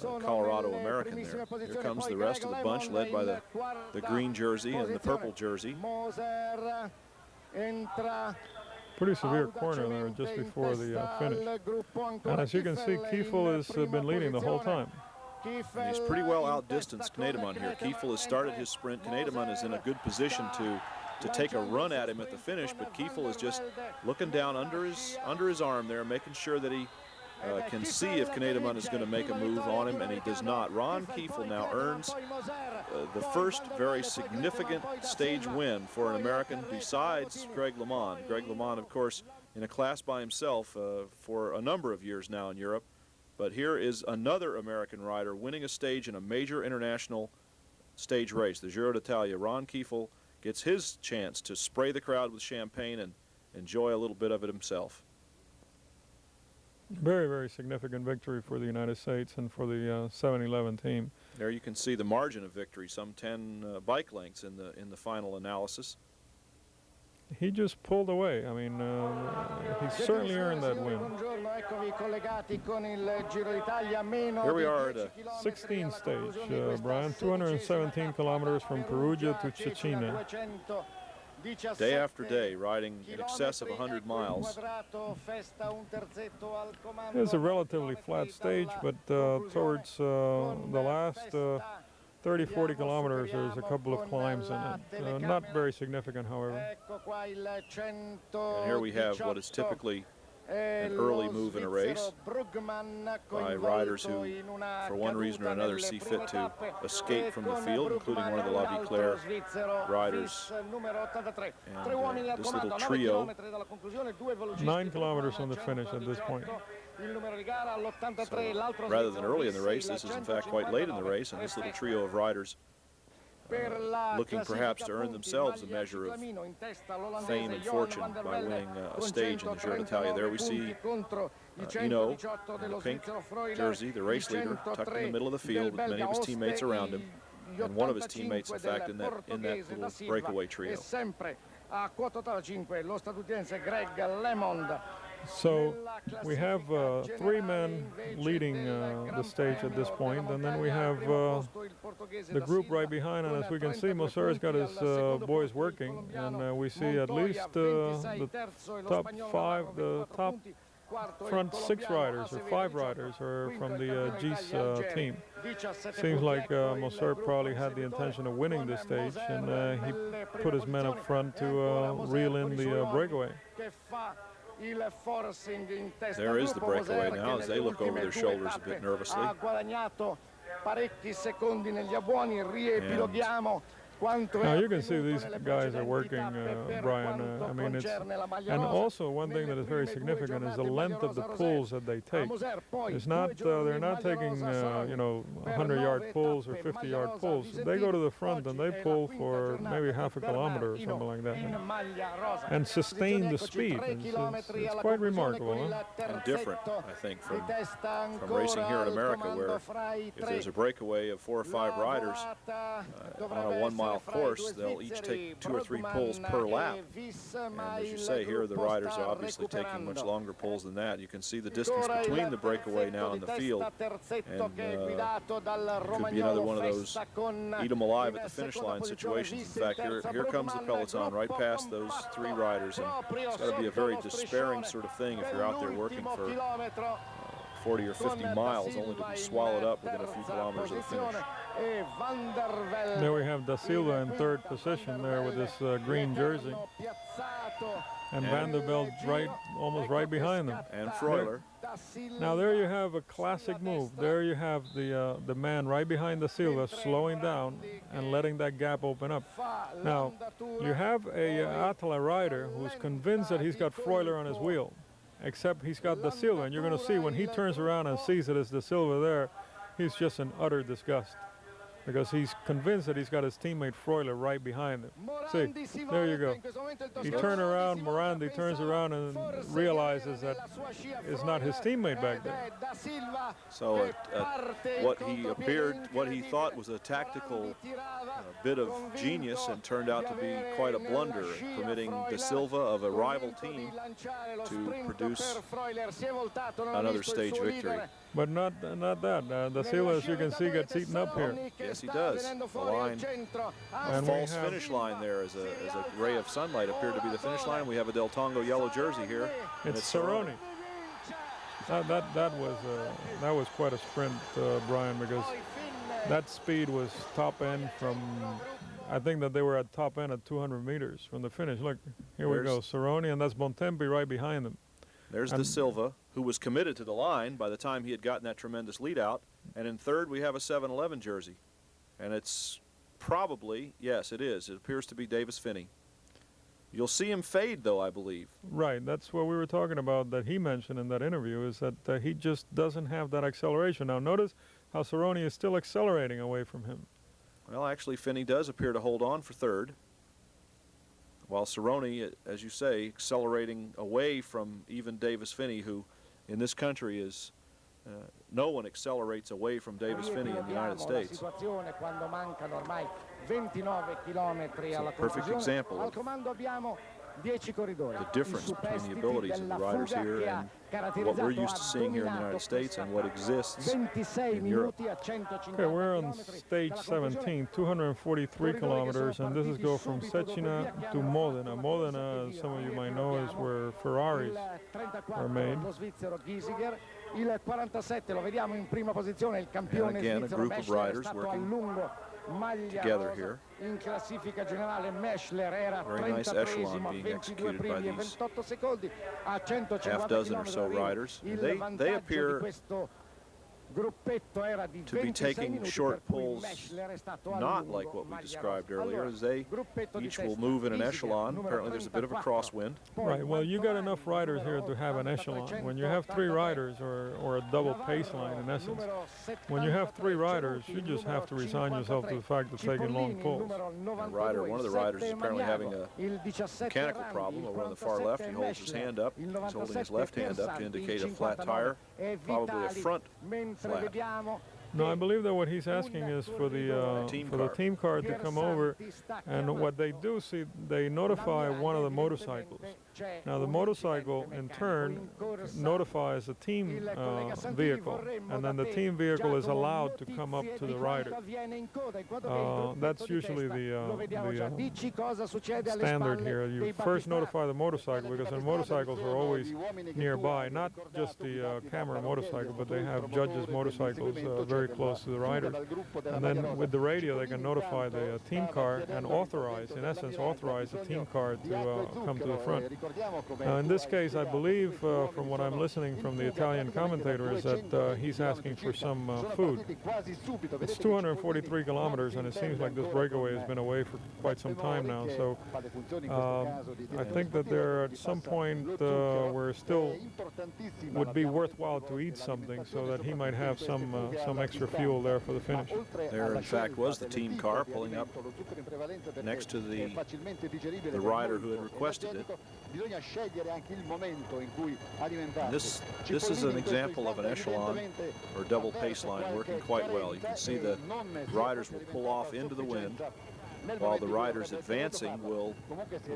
Colorado American there. Here comes the rest of the bunch, led by the green jersey and the purple jersey. Pretty severe corner there just before the finish. And as you can see, Kiefel has been leading the whole time. And he's pretty well outdistanced Knetemann here. Kiefel has started his sprint. Knetemann is in a good position to take a run at him at the finish, but Kiefel is just looking down under his arm there, making sure that he can see if Knetemann is going to make a move on him, and he does not. Ron Kiefel now earns the first very significant stage win for an American besides Greg LeMond. Greg LeMond, of course, in a class by himself for a number of years now in Europe, but here is another American rider winning a stage in a major international stage race, the Giro d'Italia. Ron Kiefel gets his chance to spray the crowd with champagne and enjoy a little bit of it himself. Very, very significant victory for the United States and for the 7-Eleven team. There you can see the margin of victory, some 10 bike lengths in the final analysis. He just pulled away. I mean, he certainly earned that win. Here we are at a 16th stage, Brian, 217 kilometers from Perugia to Cecina. Day after day, riding in excess of 100 miles. It's a relatively flat stage, but towards the last 30-40 kilometers, there's a couple of climbs in it. Not very significant, however. And here we have what is typically an early move in a race by riders who, for one reason or another, see fit to escape from the field, including one of the La Viclaire riders. And this little trio. 9 kilometers from the finish at this point. So, rather than early in the race, this is in fact quite late in the race, and this little trio of riders looking perhaps to earn themselves a measure of fame and fortune by winning a stage in the Giro d'Italia. There we see you know, in the pink jersey, the race leader, tucked in the middle of the field with many of his teammates around him, and one of his teammates, in fact, in that little breakaway trio. So we have 3 men leading the stage at this point, and then we have the group right behind, and as we can see, Moser's got his boys working, and we see at least the top 5, the top front 6 riders or 5 riders are from the G's team. Seems like Moser probably had the intention of winning this stage, and he put his men up front to reel in the breakaway. There is the breakaway now as they look over their shoulders a bit nervously. Now you can see these guys are working, Brian. I mean, and also one thing that is very significant is the length of the pulls that they take. It's not they're not taking 100-yard pulls or 50-yard pulls. They go to the front and they pull for maybe half a kilometer or something like that, and sustain the speed. It's quite remarkable, huh? And different, I think, from racing here in America, where if there's a breakaway of 4 or 5 riders on a 1-mile course, they'll each take 2 or 3 pulls per lap. And as you say, here the riders are obviously taking much longer pulls than that. You can see the distance between the breakaway now in the field, and could be another one of those eat 'em alive at the finish line situations. In fact, here comes the peloton right past those 3 riders, and it's got to be a very despairing sort of thing if you're out there working for 40 or 50 miles only to be swallowed up within a few kilometers of the finish. There we have Da Silva in 3rd position there with this green jersey, and Vanderbilt almost right behind them. And Freuler. Now there you have a classic move. There you have the man right behind Da Silva slowing down and letting that gap open up. Now you have a Atala rider who's convinced that he's got Freuler on his wheel, except he's got Da Silva, and you're going to see when he turns around and sees it as Da Silva there, he's just in utter disgust, because he's convinced that he's got his teammate Freuler right behind him. See, there you go. He turned around, Morandi turns around and realizes that it's not his teammate back there. So what he thought was a tactical bit of genius, and turned out to be quite a blunder, permitting Da Silva of a rival team to produce another stage victory. But not that. Da Silva, as you can see, gets eaten up here. Yes, he does. The line, a false finish line there as a ray of sunlight appeared to be the finish line. We have a Del Tongo yellow jersey here. It's Cerrone. That was quite a sprint, Brian, because that speed was top end from, I think that they were at top end at 200 meters from the finish. Look, here we go, Cerrone, and that's Bontempi right behind them. There's Da Silva, who was committed to the line by the time he had gotten that tremendous lead out. And in 3rd, we have a 7-11 jersey. And it's probably, yes, it is. It appears to be Davis Finney. You'll see him fade, though, I believe. Right. That's what we were talking about that he mentioned in that interview, is that he just doesn't have that acceleration. Now, notice how Cerrone is still accelerating away from him. Well, actually, Finney does appear to hold on for 3rd, while Cerrone, as you say, accelerating away from even Davis Finney, who in this country is, no one accelerates away from Davis Finney in the United States. It's a perfect example of the difference between the abilities of the riders here and what we're used to seeing here in the United States and what exists in Europe. Okay, we're on stage 17, 243 kilometers, and this is go from Cecina to Modena. Modena, some of you might know, is where Ferraris are made. And again, a group of riders working together here. Very nice echelon being executed by these half dozen or so riders. They appear to be taking short pulls, not like what we described earlier, as they each will move in an echelon. Apparently there's a bit of a crosswind. Right, well, you got enough riders here to have an echelon. When you have 3 riders, or a double pace line in essence, when you have 3 riders, you just have to resign yourself to the fact of taking long pulls. And one of the riders is apparently having a mechanical problem over on the far left. He holds his hand up. He's holding his left hand up to indicate a flat tire, probably a front flat. No, I believe that what he's asking is for the team car to come over, and what they do, see, they notify one of the motorcycles. Now the motorcycle in turn notifies the team vehicle, and then the team vehicle is allowed to come up to the rider. That's usually the standard here. You first notify the motorcycle, because the motorcycles are always nearby, not just the camera motorcycle, but they have judges' motorcycles very close to the rider. And then with the radio they can notify the team car and authorize, in essence, authorize the team car to come to the front. Now in this case, I believe, from what I'm listening from the Italian commentator, is that he's asking for some food. It's 243 kilometers, and it seems like this breakaway has been away for quite some time now, so I think that there at some point where still would be worthwhile to eat something, so that he might have some extra fuel there for the finish. There, in fact, was the team car pulling up next to the rider who had requested it. And this is an example of an echelon or double pace line working quite well. You can see the riders will pull off into the wind, while the riders advancing will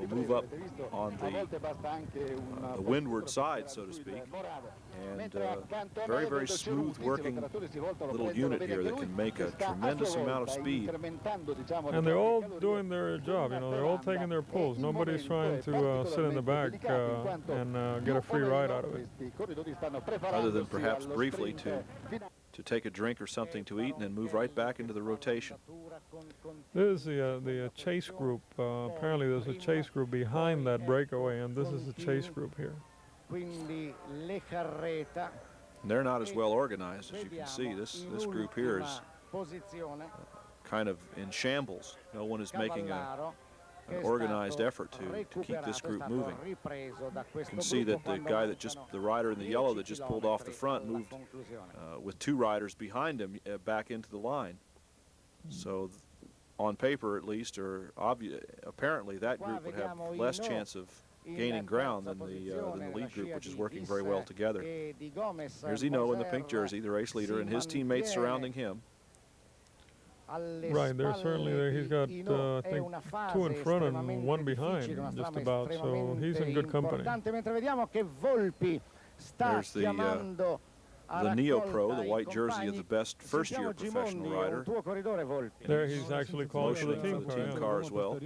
move up on the windward side, so to speak. And very, very smooth working little unit here that can make a tremendous amount of speed. And they're all doing their job, you know, they're all taking their pulls. Nobody's trying to sit in the back and get a free ride out of it. Other than perhaps briefly to take a drink or something to eat and then move right back into the rotation. This is the chase group. Apparently there's a chase group behind that breakaway, and this is the chase group here. And they're not as well organized as you can see. This group here is kind of in shambles. No one is making an organized effort to keep this group moving. You can see that the rider in the yellow that just pulled off the front moved with 2 riders behind him back into the line. So on paper at least, or apparently that group would have less chance of gaining ground than the lead group, which is working very well together. Here's Hinault in the pink jersey, the race leader, and his teammates surrounding him. Right, there's certainly there. He's got, I think, 2 in front and 1 behind, just about, so he's in good company. There's the Neo-Pro, the white jersey of the best first-year professional rider. There he's actually called for the team car as well.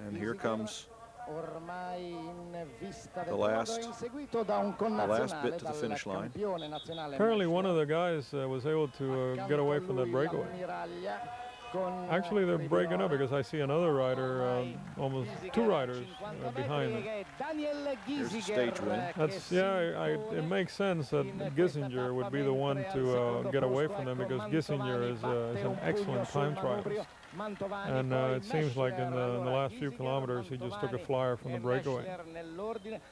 And here comes the last bit to the finish line. Apparently one of the guys was able to get away from that breakaway. Actually, they're breaking up because I see another rider, almost 2 riders behind them. Here's the stage win. That's, it makes sense that Gissinger would be the one to get away from them, because Gissinger is an excellent time trialist. And it seems like in the last few kilometers he just took a flyer from the breakaway.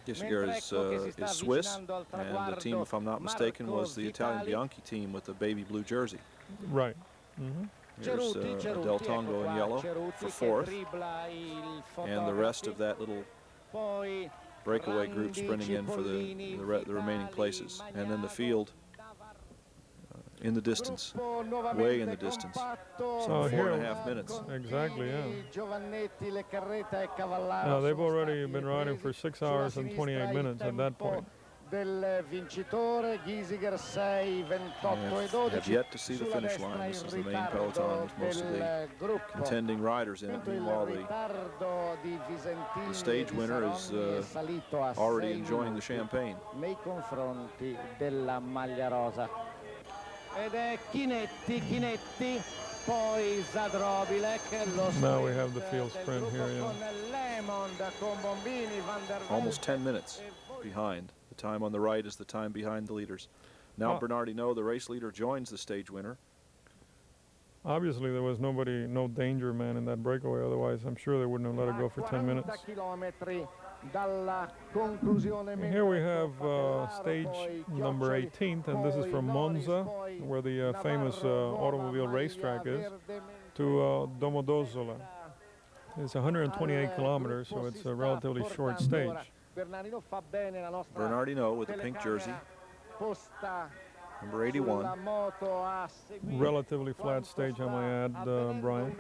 Gissinger is Swiss, and the team, if I'm not mistaken, was the Italian Bianchi team with the baby blue jersey. Right. Mm-hmm. Here's Del Tongo in yellow for 4th, and the rest of that little breakaway group sprinting in for the remaining places. And then the field in the distance, way in the distance. So 4.5 minutes. Exactly, yeah. Now they've already been riding for 6 hours and 28 minutes at that point. Del vincitore, Giesinger 6:28:12. Have yet to see the finish line. This is the main peloton with most of the contending riders in it. Meanwhile, the stage winner is already enjoying the champagne. Nei confronti della maglia rosa. Ed è Chinetti, poi Zadrobilek. Now we have the field sprint here, yeah. Almost 10 minutes behind the time on the right is the time behind the leaders. Now Bernardino, the race leader, joins the stage winner. Obviously, there was no danger man in that breakaway. Otherwise, I'm sure they wouldn't have let it go for 10 minutes. Here we have stage number 18, and this is from Monza, where the famous automobile racetrack is, to Domodossola. It's 128 kilometers, so it's a relatively short stage. Bernardino with the pink jersey, number 81. Relatively flat stage, I might add, Brian.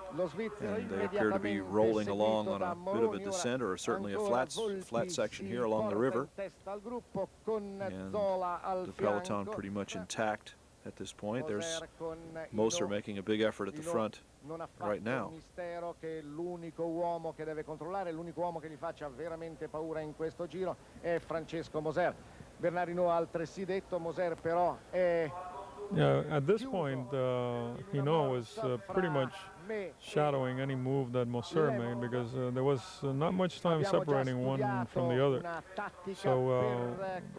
And they appear to be rolling along on a bit of a descent, or certainly a flat section here along the river. And the peloton pretty much intact at this point. There's Moser making a big effort at the front right now. L'unico uomo che deve controllare, l'unico uomo che gli faccia veramente paura in questo giro è Francesco Moser. Bernardino ha altresì detto, Moser però è... Yeah, at this point, Hinault was pretty much shadowing any move that Moser made, because there was not much time separating one from the other. So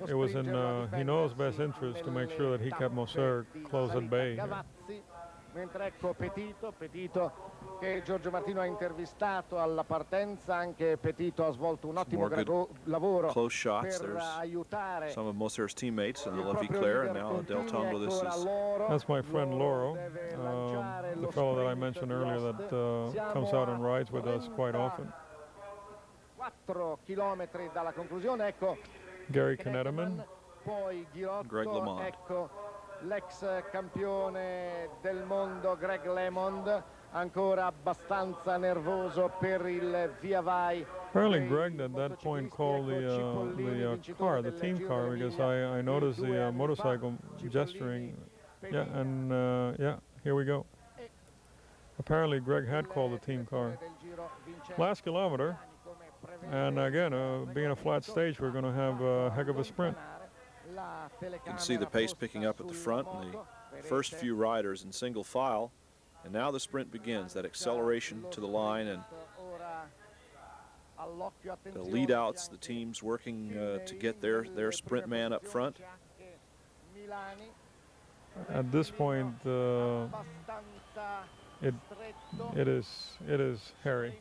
it was in Hinault's best interest to make sure that he kept Moser close at bay. Mentre ecco Petito che Giorgio Martino ha intervistato alla partenza. Anche Petito ha svolto un ottimo lavoro close shots. per aiutare some of Moser's teammates in the La Viclaire, and now Del Tongo. This is that's my friend Loro, the fellow that I mentioned earlier that comes out and rides with us quite often. 4 chilometri dalla conclusione, ecco Gary Knetterman, poi Greg LeMond. Ecco l'ex campione del mondo Greg LeMond, ancora abbastanza nervoso per il via vai. Apparently Greg at that point called the team car, because I noticed the motorcycle gesturing. Yeah, and yeah, here we go. Apparently Greg had called the team car. Last kilometer, and again, being a flat stage, we're going to have a heck of a sprint. You can see the pace picking up at the front, and the first few riders in single file, and now the sprint begins. That acceleration to the line, and the lead outs, the teams working to get their sprint man up front. At this point, it is hairy,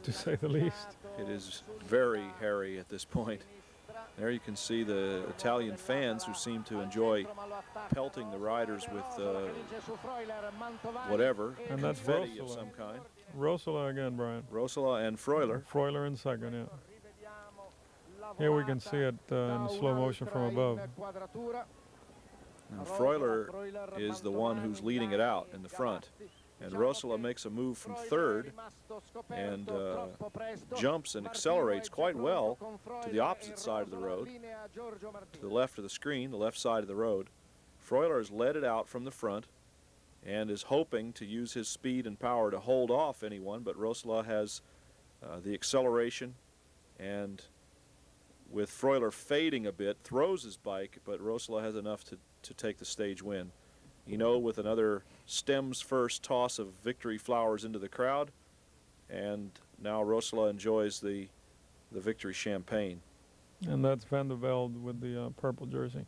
to say the least. It is very hairy at this point. There you can see the Italian fans who seem to enjoy pelting the riders with whatever, and that's confetti of some kind. Rossola again, Brian. Rossola and Freuler. Freuler in second, yeah. Here we can see it in slow motion from above. And Freuler is the one who's leading it out in the front. And Rossola makes a move from third and jumps and accelerates quite well to the opposite side of the road, to the left of the screen, the left side of the road. Freuler has led it out from the front and is hoping to use his speed and power to hold off anyone, but Rossola has the acceleration, and with Freuler fading a bit, throws his bike, but Rossola has enough to take the stage win. With another stems first toss of victory flowers into the crowd, and now Rossola enjoys the victory champagne. And that's Van der Velde with the purple jersey.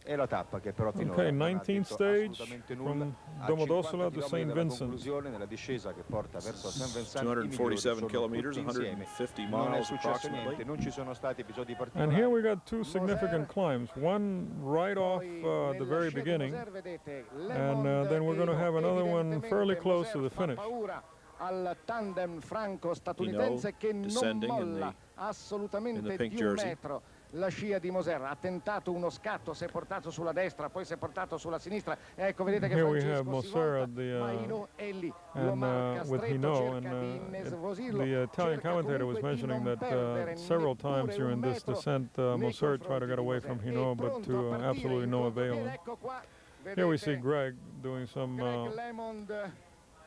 E la tappa che però finora okay, 19th stage from Domodossola to St. Vincent. Nella discesa che porta verso St. Vincent, 247 kilometers, 150 miles approximately. Non ci sono stati episodi particolari. And here we got two significant climbs, one right off the very beginning, and then we're going to have another one fairly close to the finish. Al tandem franco-statunitense che non molla assolutamente di un metro la scia di Moser. Ha tentato uno scatto, si è portato sulla destra, poi si è portato sulla sinistra. Ecco, vedete che Francesco si volta, ma Hinault è lì, lo marca stretto, cerca di innervosirlo. The Italian commentator was mentioning that several times during this descent, Moser tried to get away from Hinault, but to absolutely no avail. Here we see Greg doing some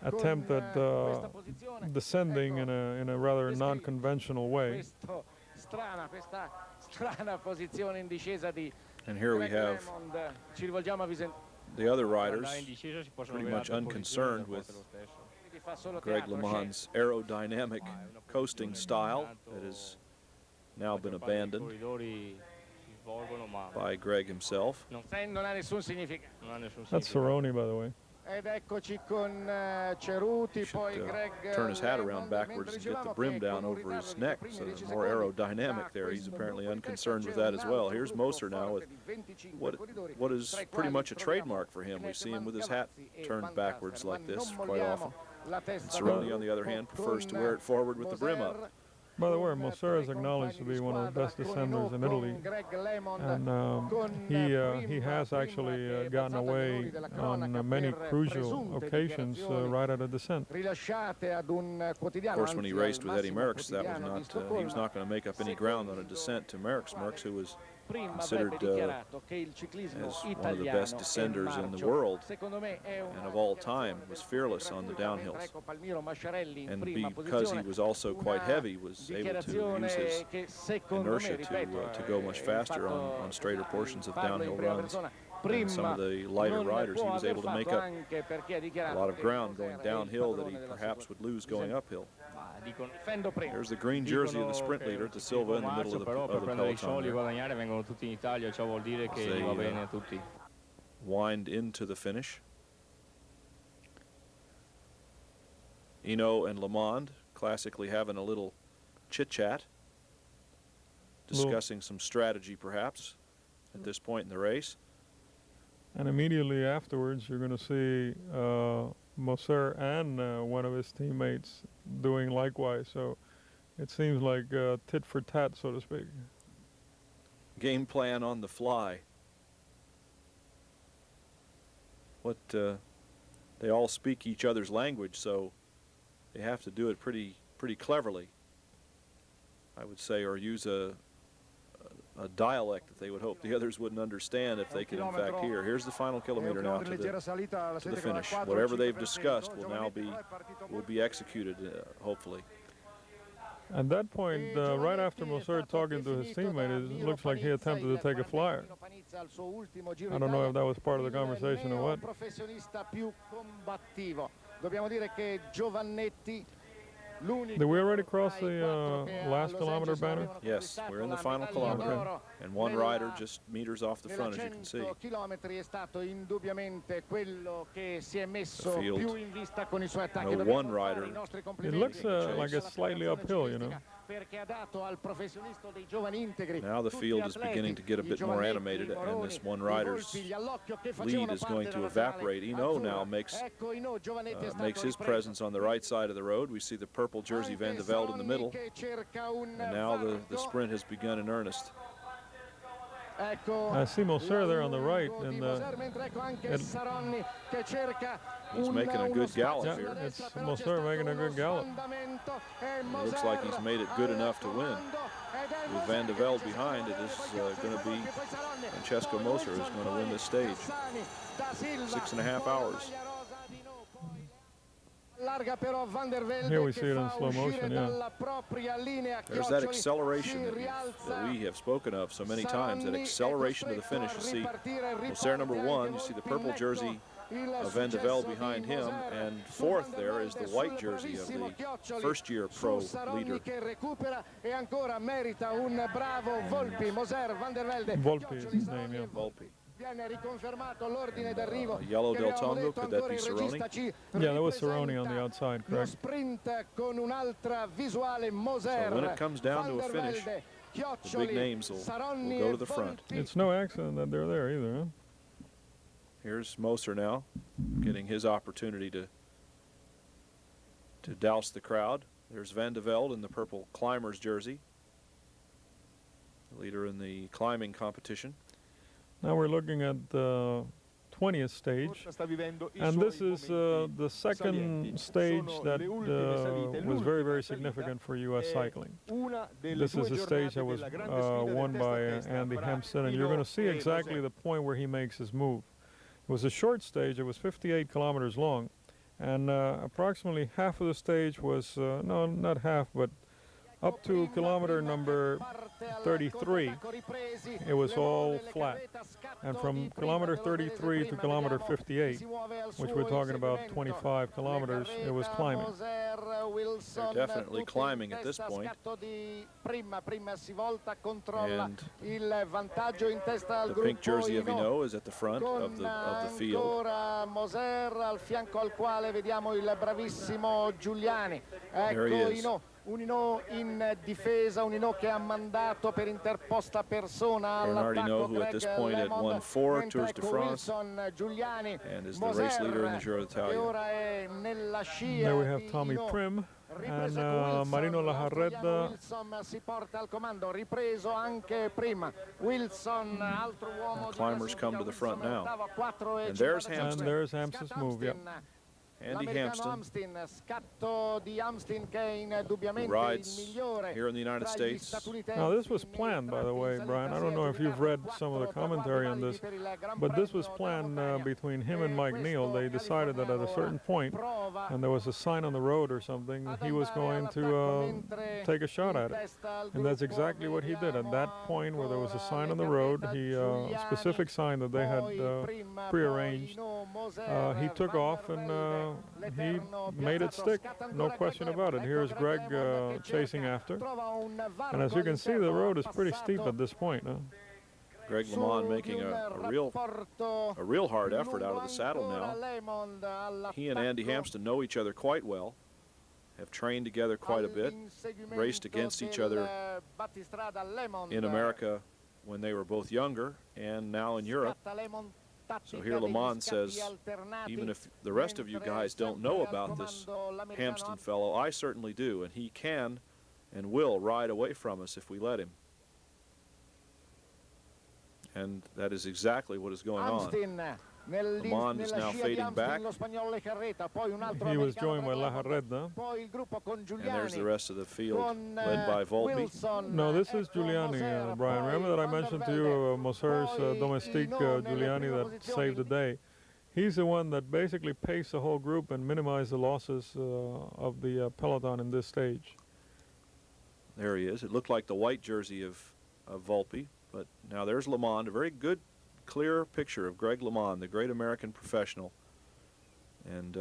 attempt at descending in a rather non-conventional way. And here we have the other riders pretty much unconcerned with Greg LeMond's aerodynamic coasting style that has now been abandoned by Greg himself. That's Cerrone, by the way. Ed eccoci con Ceruti, poi Greg turn his hat around backwards and get the brim down over his neck, so there's more aerodynamic there. He's apparently unconcerned with that as well. Here's Moser now with what is pretty much a trademark for him. We see him with his hat turned backwards like this quite often. Cerrone, on the other hand, prefers to wear it forward with the brim up. By the way, Moser is acknowledged to be one of the best descenders in Italy, and he has actually gotten away on many crucial occasions right out of descent. Of course, when he raced with Eddie Merckx, that was not he was not going to make up any ground on a descent to Merckx. Merckx, who was considered as one of the best descenders in the world and of all time, was fearless on the downhills. And because he was also quite heavy, was able to use his inertia to go much faster on straighter portions of downhill runs. And some of the lighter riders, he was able to make up a lot of ground going downhill that he perhaps would lose going uphill. There's the green jersey of the sprint leader, De Silva, in the middle of the peloton. They wind into the finish. Eno and LeMond classically having a little chit-chat, discussing some strategy perhaps at this point in the race. And immediately afterwards, you're going to see Moser and one of his teammates doing likewise. So it seems like tit for tat, so to speak. Game plan on the fly. They all speak each other's language, so they have to do it pretty cleverly, I would say, or use a dialect that they would hope the others wouldn't understand if they could in fact hear. Here's the final kilometer now to the finish. Whatever they've discussed will now be executed, hopefully. At that point, right after Moser talking to his teammate, it looks like he attempted to take a flyer. I don't know if that was part of the conversation or what. Did we already cross the last kilometer banner? Yes, we're in the final kilometer, and one rider just meters off the front, as you can see. The field, no one rider. It looks like it's slightly uphill, you know. Now the field is beginning to get a bit more animated, and this one rider's lead is going to evaporate. Eno now makes his presence on the right side of the road. We see the purple jersey Van de Velde in the middle, and now the sprint has begun in earnest. I see Moser there on the right, and he's making a good gallop here. It's Moser making a good gallop. It looks like he's made it good enough to win. With Van de Velde behind, it is going to be Francesco Moser who's going to win this stage. 6.5 hours. Here we see it in slow motion, yeah. There's that acceleration that we have spoken of so many times, that acceleration to the finish. You see Moser number 1, you see the purple jersey of Van de Velde behind him, and fourth there is the white jersey of the first-year pro leader. Volpi is his name, yeah. Volpi. Yellow Del Tongo, could that be Cerrone? Yeah, that was Cerrone on the outside, correct. So when it comes down to a finish, the big names will go to the front. It's no accident that they're there either, huh? Here's Moser now, getting his opportunity to douse the crowd. There's Van de Velde in the purple climber's jersey, leader in the climbing competition. Now we're looking at the 20th stage, and this is the second stage that was very, very significant for U.S. cycling. This is a stage that was won by Andy Hempstead, and you're going to see exactly the point where he makes his move. It was a short stage. It was 58 kilometers long, and approximately half of the stage was, no, not half, but Up to kilometer number 33, it was all flat. And from kilometer 33 to kilometer 58, which we're talking about 25 kilometers, it was climbing. They're definitely climbing at this point. And the pink jersey of Hinault is at the front of the field. Moser al fianco al quale vediamo il bravissimo Giuliani. There he is. Un Hinault in difesa, un Hinault che ha mandato per interposta persona all'attacco who at this point had won 4 Tours de France and is the race leader in the Giro d'Italia. There we have Tommy Prim and Marino Lajarreta. Wilson si porta al comando, ripreso anche prima. Wilson, altro uomo. The climbers come to the front now. And there's Hampsten. And there's Hampsten's move, yep. Andy Hampsten, scatto di Hampsten che è indubbiamente rides il migliore here in the United States. Now this was planned, by the way, Brian. I don't know if you've read some of the commentary on this, but this was planned between him and Mike Neal. They decided that at a certain point, and there was a sign on the road or something, he was going to take a shot at it. And that's exactly what he did. At that point where there was a sign on the road, a specific sign that they had prearranged, he took off and he made it stick, no question about it. Here's Greg chasing after. And as you can see, the road is pretty steep at this point. Greg LeMond making a real hard effort out of the saddle now. He and Andy Hampsten know each other quite well, have trained together quite a bit, raced against each other in America when they were both younger and now in Europe. So here LeMond says, even if the rest of you guys don't know about this Hampsten fellow, I certainly do, and he can and will ride away from us if we let him. And that is exactly what is going on. LeMond is now fading back. He was joined by Lajarreta. And there's the rest of the field, led by Volpi. No, this is Giuliani, Brian. Remember that I mentioned to you Moser's domestique Giuliani that saved the day? He's the one that basically paced the whole group and minimized the losses of the peloton in this stage. There he is. It looked like the white jersey of Volpi, but now there's LeMond, a very good, clear picture of Greg LeMond, the great American professional. And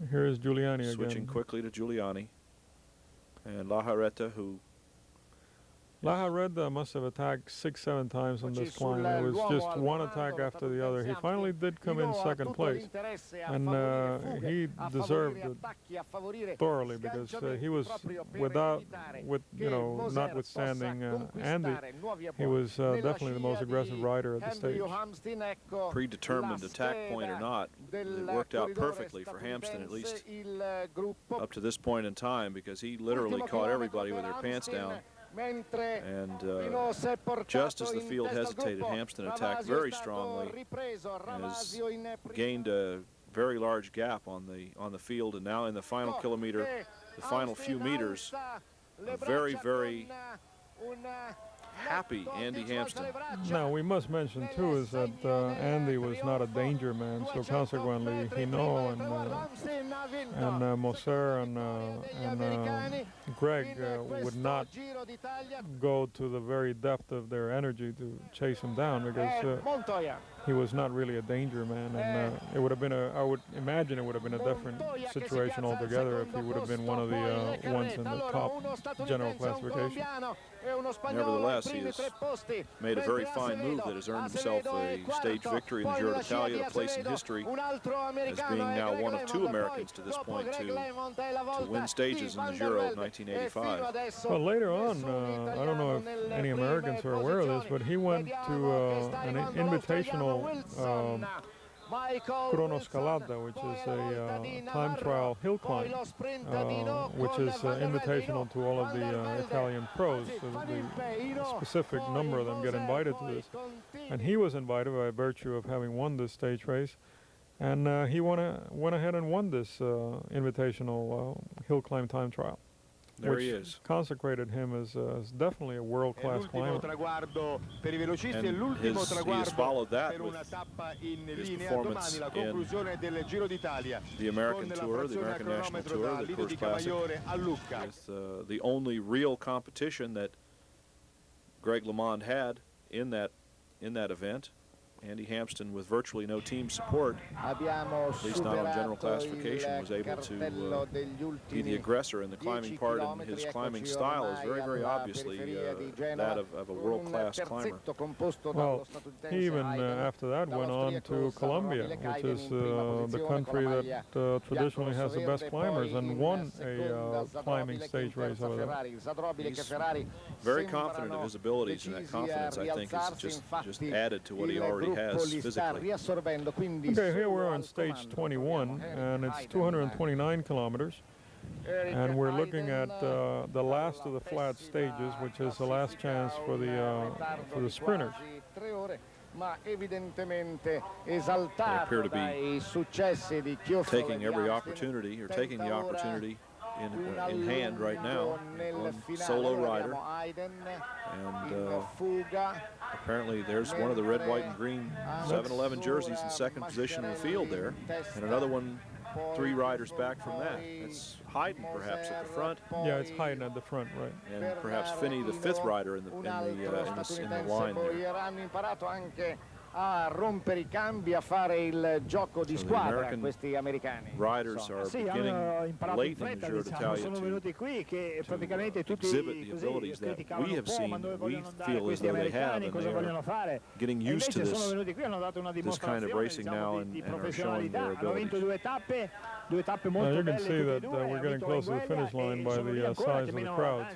here's Giuliani switching again. Quickly to Giuliani. And Lajarreta, who... Lajarreta must have attacked 6-7 times on this climb. It was just one attack after the other. He finally did come in second place, and he deserved it thoroughly because he was notwithstanding Andy, he was definitely the most aggressive rider at the stage. Predetermined attack point or not, it worked out perfectly for Hampsten, at least up to this point in time, because he literally caught everybody with their pants down. And just as the field hesitated, Hampsten attacked very strongly and has gained a very large gap on the field. And now in the final kilometer, the final few meters, a very, very happy Andy Hampsten. Now we must mention too is that Andy was not a danger man, so consequently Hinault and Moser and Greg would not go to the very depth of their energy to chase him down because he was not really a danger man, and it would have been I would imagine it would have been a different situation altogether if he would have been one of the ones in the top general classification. Nevertheless, he has made a very fine move that has earned himself a stage victory in the Giro d'Italia, a place in history as being now one of 2 Americans to this point to win stages in the Giro of 1985. Well, later on, I don't know if any Americans are aware of this, but he went to an invitational Cronoscalada, which is a time trial hill climb, which is invitational to all of the Italian pros. So the specific number of them get invited to this. And he was invited by virtue of having won this stage race. And he went ahead and won this invitational hill climb time trial. There he is. Consecrated him as definitely a world-class climber. Traguardo per i velocisti And e l'ultimo he has traguardo followed that per with una tappa in his linea. performance Domani la in conclusione del Giro d'Italia the American con la Tour, the frazione a American National cronometro Tour, da the Lido Course di Classic, Camaiore a Lucca. with the only real competition that Greg LeMond had in that event. Andy Hampsten, with virtually no team support, at least not on general classification, was able to be the aggressor in the climbing part, and his climbing style is very, very obviously that of a world-class climber. Well, he even after that went on to Colombia, which is the country that traditionally has the best climbers, and won a climbing stage race over there. He's very confident of his abilities, and that confidence, I think, is just added to what he already has physically. Okay, here we're on stage 21, and it's 229 kilometers. And we're looking at the last of the flat stages, which is the last chance for the sprinters. They appear to be taking every opportunity, or taking the opportunity in hand right now. One solo rider, and apparently there's one of the red, white, and green 7-11 jerseys in second position in the field there, and another one 3 riders back from that. It's Hayden perhaps at the front. Yeah, it's Hayden at the front, right. And perhaps Finney, the 5th rider in the line there. A rompere I cambi, a fare il gioco di squadra questi americani. Riders are beginning late in the Giro d'Italia to exhibit the abilities that we have seen, we feel as though they have, and they are getting used to this kind of racing now, and are showing their abilities. Now you can see that we're getting close to the finish line by the size of the crowd.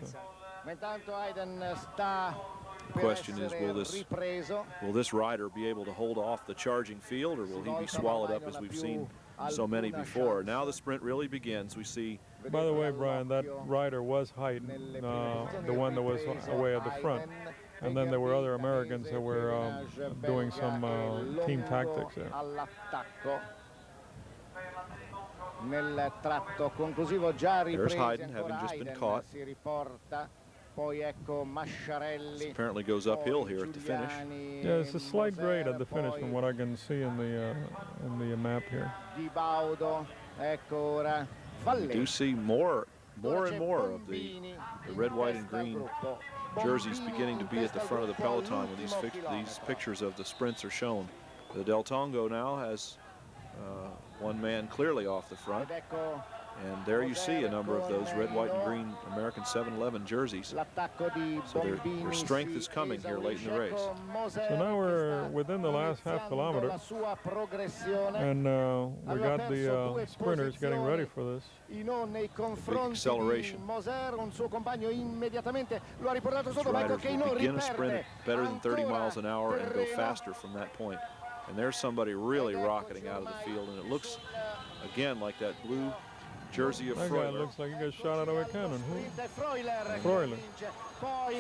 The question is, will this rider be able to hold off the charging field, or will he be swallowed up as we've seen so many before? Now the sprint really begins. We see. By the way, Brian, that rider was Hayden, the one that was away at the front. And then there were other Americans that were doing some team tactics there. There's Hayden, having just been caught. This apparently goes uphill here at the finish. Yeah, it's a slight grade at the finish from what I can see in the map here. We do see more and more of the red, white, and green jerseys beginning to be at the front of the peloton when these pictures of the sprints are shown. The Del Tongo now has one man clearly off the front. And there you see a number of those red, white, and green American 7-11 jerseys. So their strength is coming here late in the race. So now we're within the last half kilometer, and we got the sprinters getting ready for this. Big acceleration. These riders will begin a sprint better than 30 miles an hour and go faster from that point. And there's somebody really rocketing out of the field, and it looks, again, like that blue jersey of That Freuler. guy looks like he got shot out of a cannon. Freuler.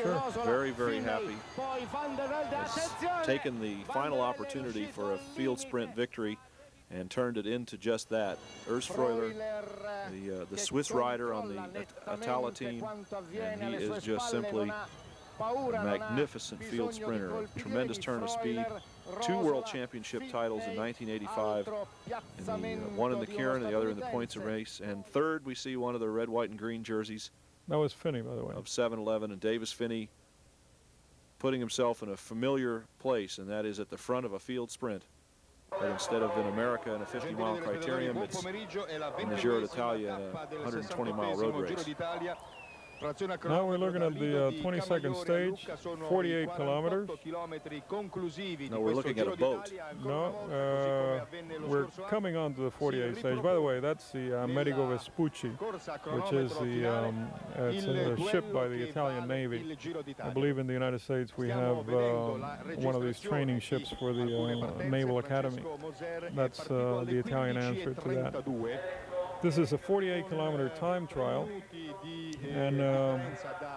Sure. Very, very happy. Has taken the final opportunity for a field sprint victory and turned it into just that. Urs Freuler, the Swiss rider on the Atala team, and he is just simply a magnificent field sprinter, a tremendous turn of speed. 2 world championship titles in 1985, one in the Kieran and the other in the points of race. And third, we see one of the red, white, and green jerseys. That was Finney, by the way. Of 7-11, and Davis Finney putting himself in a familiar place, and that is at the front of a field sprint. But instead of in America in a 50-mile criterium, it's in the Giro d'Italia in a 120-mile road race. Now we're looking at the 22nd stage, 48 kilometers. No, we're looking at a boat. No, we're coming on to the 48 stage. By the way, that's the Amerigo Vespucci, which is it's a ship by the Italian Navy. I believe in the United States we have one of these training ships for the Naval Academy. That's the Italian answer to that. This is a 48-kilometer time trial, And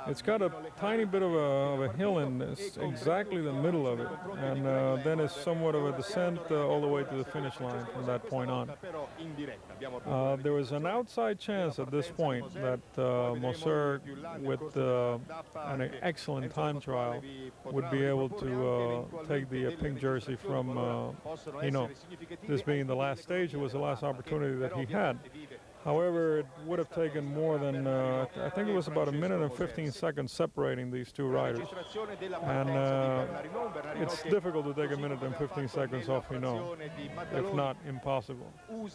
it's got a tiny bit of a hill in exactly the middle of it, and then it's somewhat of a descent all the way to the finish line from that point on. There was an outside chance at this point that Moser, with an excellent time trial, would be able to take the pink jersey from Hinault. This being the last stage, it was the last opportunity that he had. However, it would have taken more than, I think it was about 1 minute and 15 seconds separating these two riders. And it's difficult to take 1 minute and 15 seconds off Hinault, if not impossible. Here's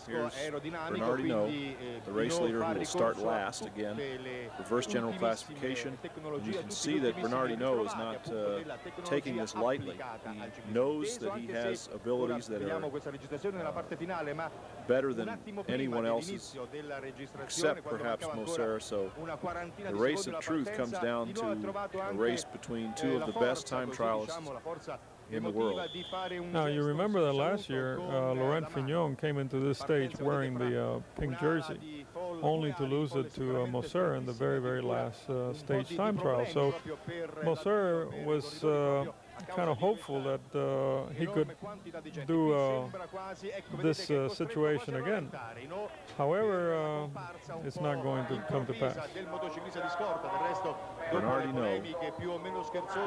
Bernard Hinault, the race leader, who will start last again. Reverse general classification. And you can see that Bernard Hinault is not taking this lightly. He knows that he has abilities that are better than anyone else's, except perhaps Moser. So the race of truth comes down to a race between two of the best time trialists in the world. Now, you remember that last year, Laurent Fignon came into this stage wearing the pink jersey, only to lose it to Moser in the very, very last stage time trial. So Moser was kind of hopeful that he could do this situation again. However, it's not going to come to pass. Bernard Hinault,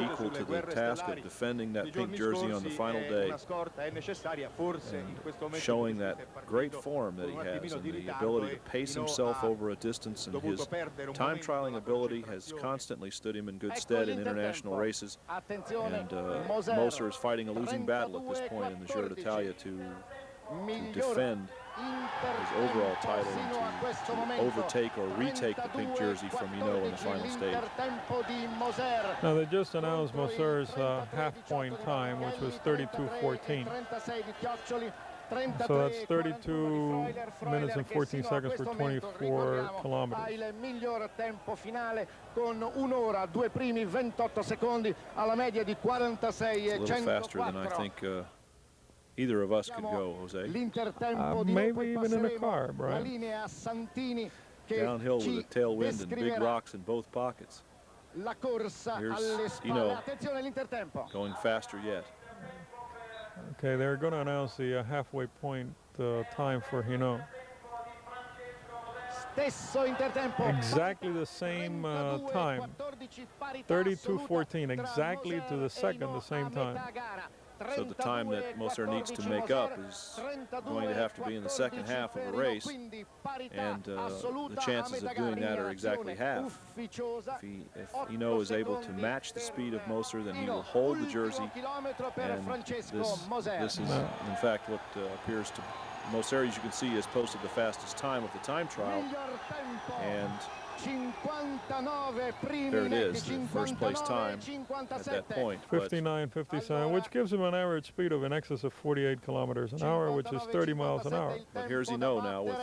equal to the task of defending that pink jersey on the final day, and showing that great form that he has and the ability to pace himself over a distance, and his time trialing ability has constantly stood him in good stead in international races. And Moser is fighting a losing battle at this point in the Giro d'Italia to defend his overall title and to overtake or retake the pink jersey from Hinault in the final stage. Now, they just announced Moser's half-point time, which was 32:14. So that's 32 minutes and 14 seconds for 24 kilometers. Il miglior tempo finale con 1 ora 2 primi 28 secondi alla media di 46 e 104. It's a little faster than I think either of us could go, Jose. Maybe even in a car, Brian. Downhill with a tailwind and big rocks in both pockets. Here's Hinault going faster yet. Okay, they're going to announce the halfway point time for Hinault. Exactly the same time, 32:14, exactly to the second, the same time. So the time that Moser needs to make up is going to have to be in the second half of the race, and the chances of doing that are exactly half. If Hinault is able to match the speed of Moser, then he will hold the jersey, and this is in fact what appears to Moser, as you can see, has posted the fastest time of the time trial, and there it is, the first place time at that point. 59:57, which gives him an average speed of in excess of 48 kilometers an hour, which is 30 miles an hour. But here's Hinault now with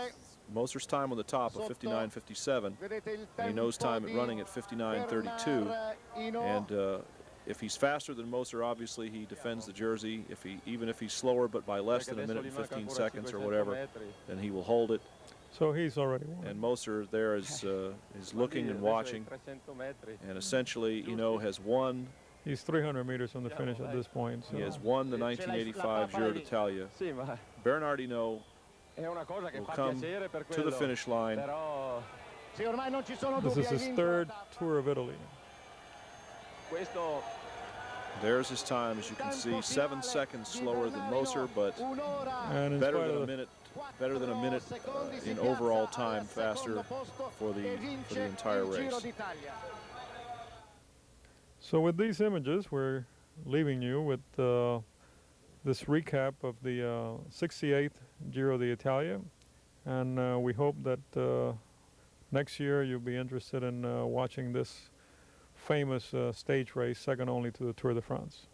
Moser's time on the top of 59:57, and Hinault's time at running at 59:32. And if he's faster than Moser, obviously he defends the jersey. Even if he's slower, but by less than 1 minute and 15 seconds or whatever, then he will hold it. So he's already won. And Moser there is looking and watching, and essentially Hinault has won. He's 300 meters from the finish at this point. So. He has won the 1985 Giro d'Italia. Bernard Hinault will come to the finish line. This is his third Tour of Italy. There's his time, as you can see, 7 seconds slower than Moser, but better than a minute in overall time faster for the entire race. So with these images, we're leaving you with this recap of the 68th Giro d'Italia, and we hope that next year you'll be interested in watching this famous stage race, second only to the Tour de France.